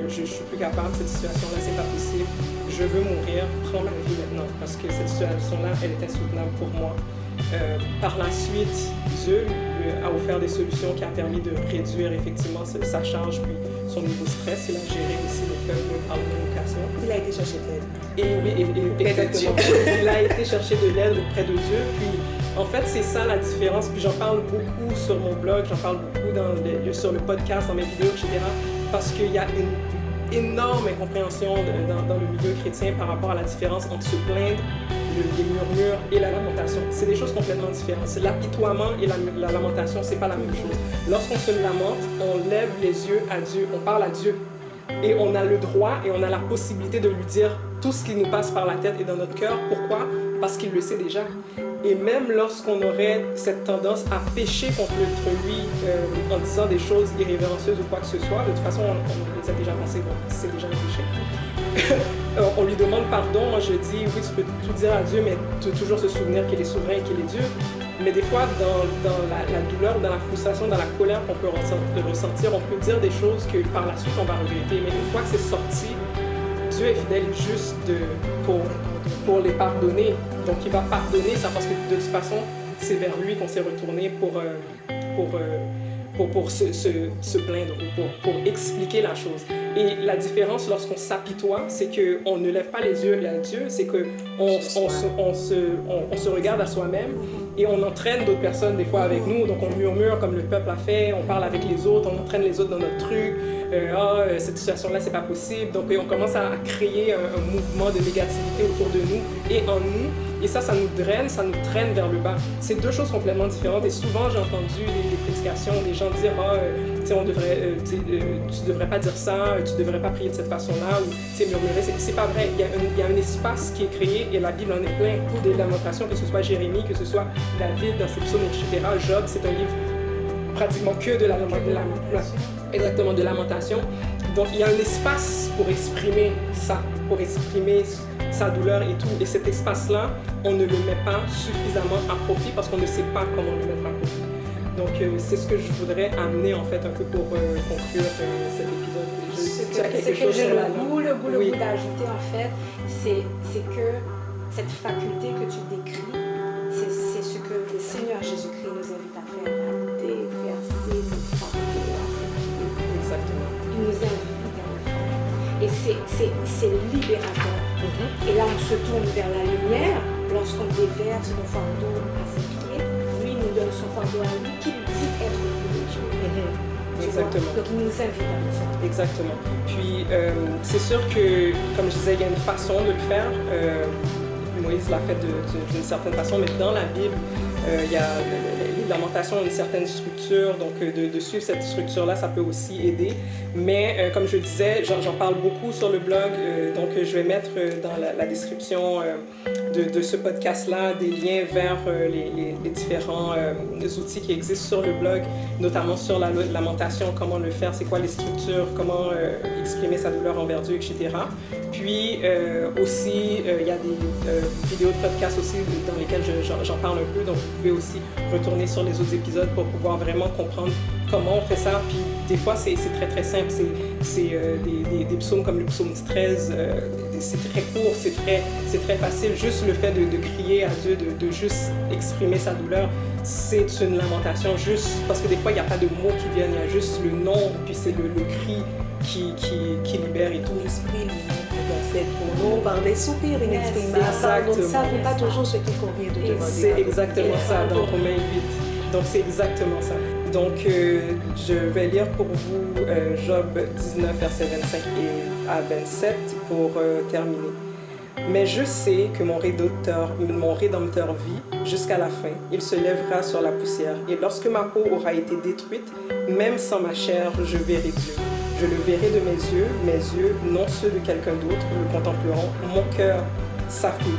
je suis plus capable, cette situation-là c'est pas possible, je veux mourir, prends ma vie maintenant, parce que cette situation-là elle est insoutenable pour moi. Par la suite, Dieu a offert des solutions qui a permis de réduire effectivement sa charge puis son niveau de stress. Il a géré aussi le peuple par la communication. Il a été chercher de l'aide. Et exactement. Il a été chercher de l'aide auprès de Dieu. Puis en fait, c'est ça la différence. Puis j'en parle beaucoup sur mon blog, j'en parle beaucoup sur le podcast, dans mes vidéos, etc. Parce qu'il y a une énorme incompréhension dans le milieu chrétien par rapport à la différence entre se plaindre, les murmures et la lamentation. C'est des choses complètement différentes. L'apitoiement et la lamentation, c'est pas la même chose. Lorsqu'on se lamente, on lève les yeux à Dieu, on parle à Dieu. Et on a le droit et on a la possibilité de lui dire tout ce qui nous passe par la tête et dans notre cœur. Pourquoi? Parce qu'il le sait déjà. Et même lorsqu'on aurait cette tendance à pécher contre lui en disant des choses irrévérencieuses ou quoi que ce soit, de toute façon, on les a déjà pensées, donc c'est déjà un péché. On lui demande pardon, moi je dis, oui, tu peux tout dire à Dieu, mais toujours se souvenir qu'il est souverain et qu'il est Dieu. Mais des fois, dans la douleur, dans la frustration, dans la colère qu'on peut ressentir, on peut dire des choses que par la suite on va regretter. Mais une fois que c'est sorti, Dieu est fidèle juste pour les pardonner. Donc il va pardonner ça parce que de toute façon, c'est vers lui qu'on s'est retourné pour pour se plaindre ou pour expliquer la chose. Et la différence lorsqu'on s'apitoie, c'est qu'on ne lève pas les yeux à Dieu, c'est qu'on se regarde à soi-même et on entraîne d'autres personnes des fois avec nous. Donc on murmure comme le peuple a fait, on parle avec les autres, on entraîne les autres dans notre truc. Cette situation-là, c'est pas possible. Donc on commence à créer un mouvement de négativité autour de nous et en nous. Et ça nous draine, ça nous traîne vers le bas. C'est deux choses complètement différentes. Et souvent, j'ai entendu des prédications, des gens dire tu devrais pas dire ça, tu devrais pas prier de cette façon-là, ou murmurer. C'est pas vrai. Il y a un espace qui est créé et la Bible en est plein. Des lamentations, que ce soit Jérémie, que ce soit David dans ses psaumes, etc. Job, c'est un livre pratiquement que de exactement, de lamentation. Donc, il y a un espace pour exprimer ça, pour exprimer sa douleur et tout. Et cet espace-là, on ne le met pas suffisamment à profit parce qu'on ne sait pas comment le mettre à profit. Donc, c'est ce que je voudrais amener, en fait, un peu pour conclure cet épisode. Le goût d'ajouter, en fait, c'est que cette faculté que tu décris, c'est ce que le Seigneur Jésus-Christ nous invite à faire, à déverser nos fardeaux. Exactement. Il nous invite à le faire. Et c'est libérateur. Et là, on se tourne vers la lumière lorsqu'on déverse nos fardeaux à ses pieds. Lui nous donne son fardeau à lui, qu'il dit être privilégié. Exactement. Donc, il nous invite à le faire. Exactement. Puis, c'est sûr que, comme je disais, il y a une façon de le faire. Moïse l'a fait d'une certaine façon, mais dans la Bible, il y a les lamentations ont une certaine structure, donc de suivre cette structure-là, ça peut aussi aider. Mais comme je le disais, j'en parle beaucoup sur le blog, donc je vais mettre dans la description de ce podcast-là des liens vers les différents outils qui existent sur le blog, notamment sur la lamentation, comment le faire, c'est quoi les structures, comment exprimer sa douleur envers Dieu, etc. Puis aussi, il y a des vidéos de podcast aussi dans lesquelles j'en parle un peu, donc vous pouvez aussi retourner sur les autres épisodes pour pouvoir vraiment comprendre comment on fait ça. Puis des fois, c'est très très simple, c'est des psaumes comme le psaume 13, c'est très court, c'est très facile. Juste le fait de crier à Dieu, de juste exprimer sa douleur, c'est une lamentation, juste parce que des fois, il n'y a pas de mots qui viennent, il y a juste le nom, puis c'est le cri qui libère et tout. L'esprit lui-même fait pour nous par des soupirs inexprimables. Nous ne savons pas toujours ce qu'il convient de demander. C'est exactement ça dans Romains 8. Donc c'est exactement ça. Donc je vais lire pour vous Job 19, versets 25 à 27 pour terminer. Mais je sais que mon Rédempteur vit jusqu'à la fin. Il se lèvera sur la poussière. Et lorsque ma peau aura été détruite, même sans ma chair, je verrai Dieu. Je le verrai de mes yeux, non ceux de quelqu'un d'autre, le contempleront. Mon cœur s'affaiblit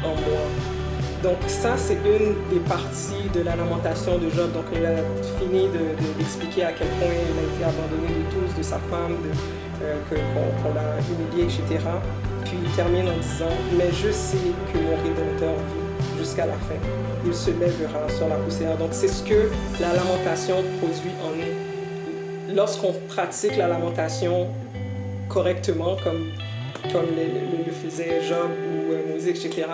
en moi. Donc ça, c'est une des parties de la lamentation de Job. Donc il a fini d'expliquer à quel point il a été abandonné de tous, de sa femme, qu'on l'a humilié, etc. Puis il termine en disant « Mais je sais que mon Rédempteur vit jusqu'à la fin. Il se lèvera sur la poussière. » Donc c'est ce que la lamentation produit en nous. Lorsqu'on pratique la lamentation correctement, comme le faisait Job ou Moïse, etc.,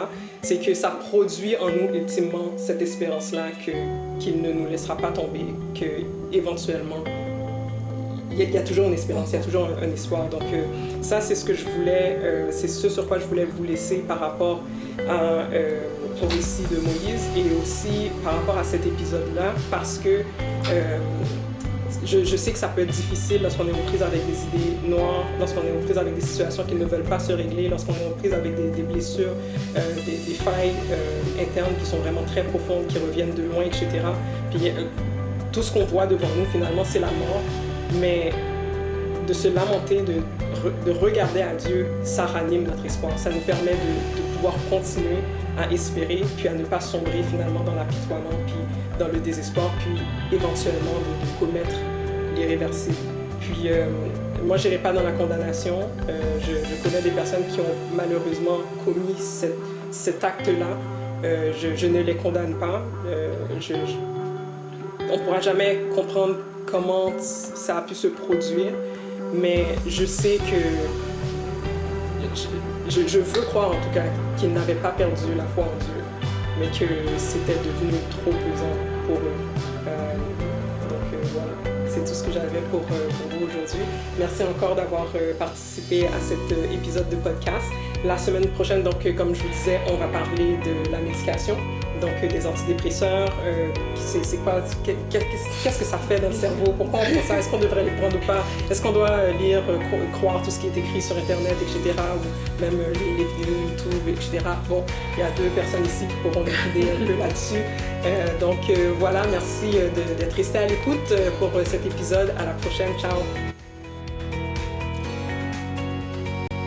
c'est que ça produit en nous ultimement cette espérance-là qu'il ne nous laissera pas tomber, qu'éventuellement, il y a toujours une espérance, il y a toujours un espoir. Donc ça, c'est ce que je voulais, c'est ce sur quoi je voulais vous laisser par rapport au récit de Moïse et aussi par rapport à cet épisode-là, parce que je sais que ça peut être difficile lorsqu'on est aux prises avec des idées noires, lorsqu'on est aux prises avec des situations qui ne veulent pas se régler, lorsqu'on est aux prises avec des blessures, des failles internes qui sont vraiment très profondes, qui reviennent de loin, etc. Puis tout ce qu'on voit devant nous, finalement, c'est la mort. Mais de se lamenter, de regarder à Dieu, ça ranime notre espoir. Ça nous permet de pouvoir continuer à espérer, puis à ne pas sombrer finalement dans l'apitoiement, puis dans le désespoir, puis éventuellement de commettre l'irréversible. Puis moi, je n'irai pas dans la condamnation. Je connais des personnes qui ont malheureusement commis cet acte-là. Je ne les condamne pas. On ne pourra jamais comprendre comment ça a pu se produire, mais je sais que je veux croire en tout cas qu'ils n'avaient pas perdu la foi en Dieu, mais que c'était devenu trop pesant pour eux. Donc voilà. tout ce que j'avais pour vous aujourd'hui. Merci encore d'avoir participé à cet épisode de podcast. La semaine prochaine, donc, comme je vous disais, on va parler de la médication, donc des antidépresseurs. C'est quoi, qu'est-ce que ça fait dans le cerveau? Pourquoi on prend ça? Est-ce qu'on devrait les prendre ou pas? Est-ce qu'on doit lire, croire tout ce qui est écrit sur Internet, etc., ou même les vidéos YouTube, etc. Bon, il y a 2 personnes ici qui pourront nous guider un peu là-dessus. Donc voilà, merci d'être resté à l'écoute pour cet épisode. À la prochaine. Ciao!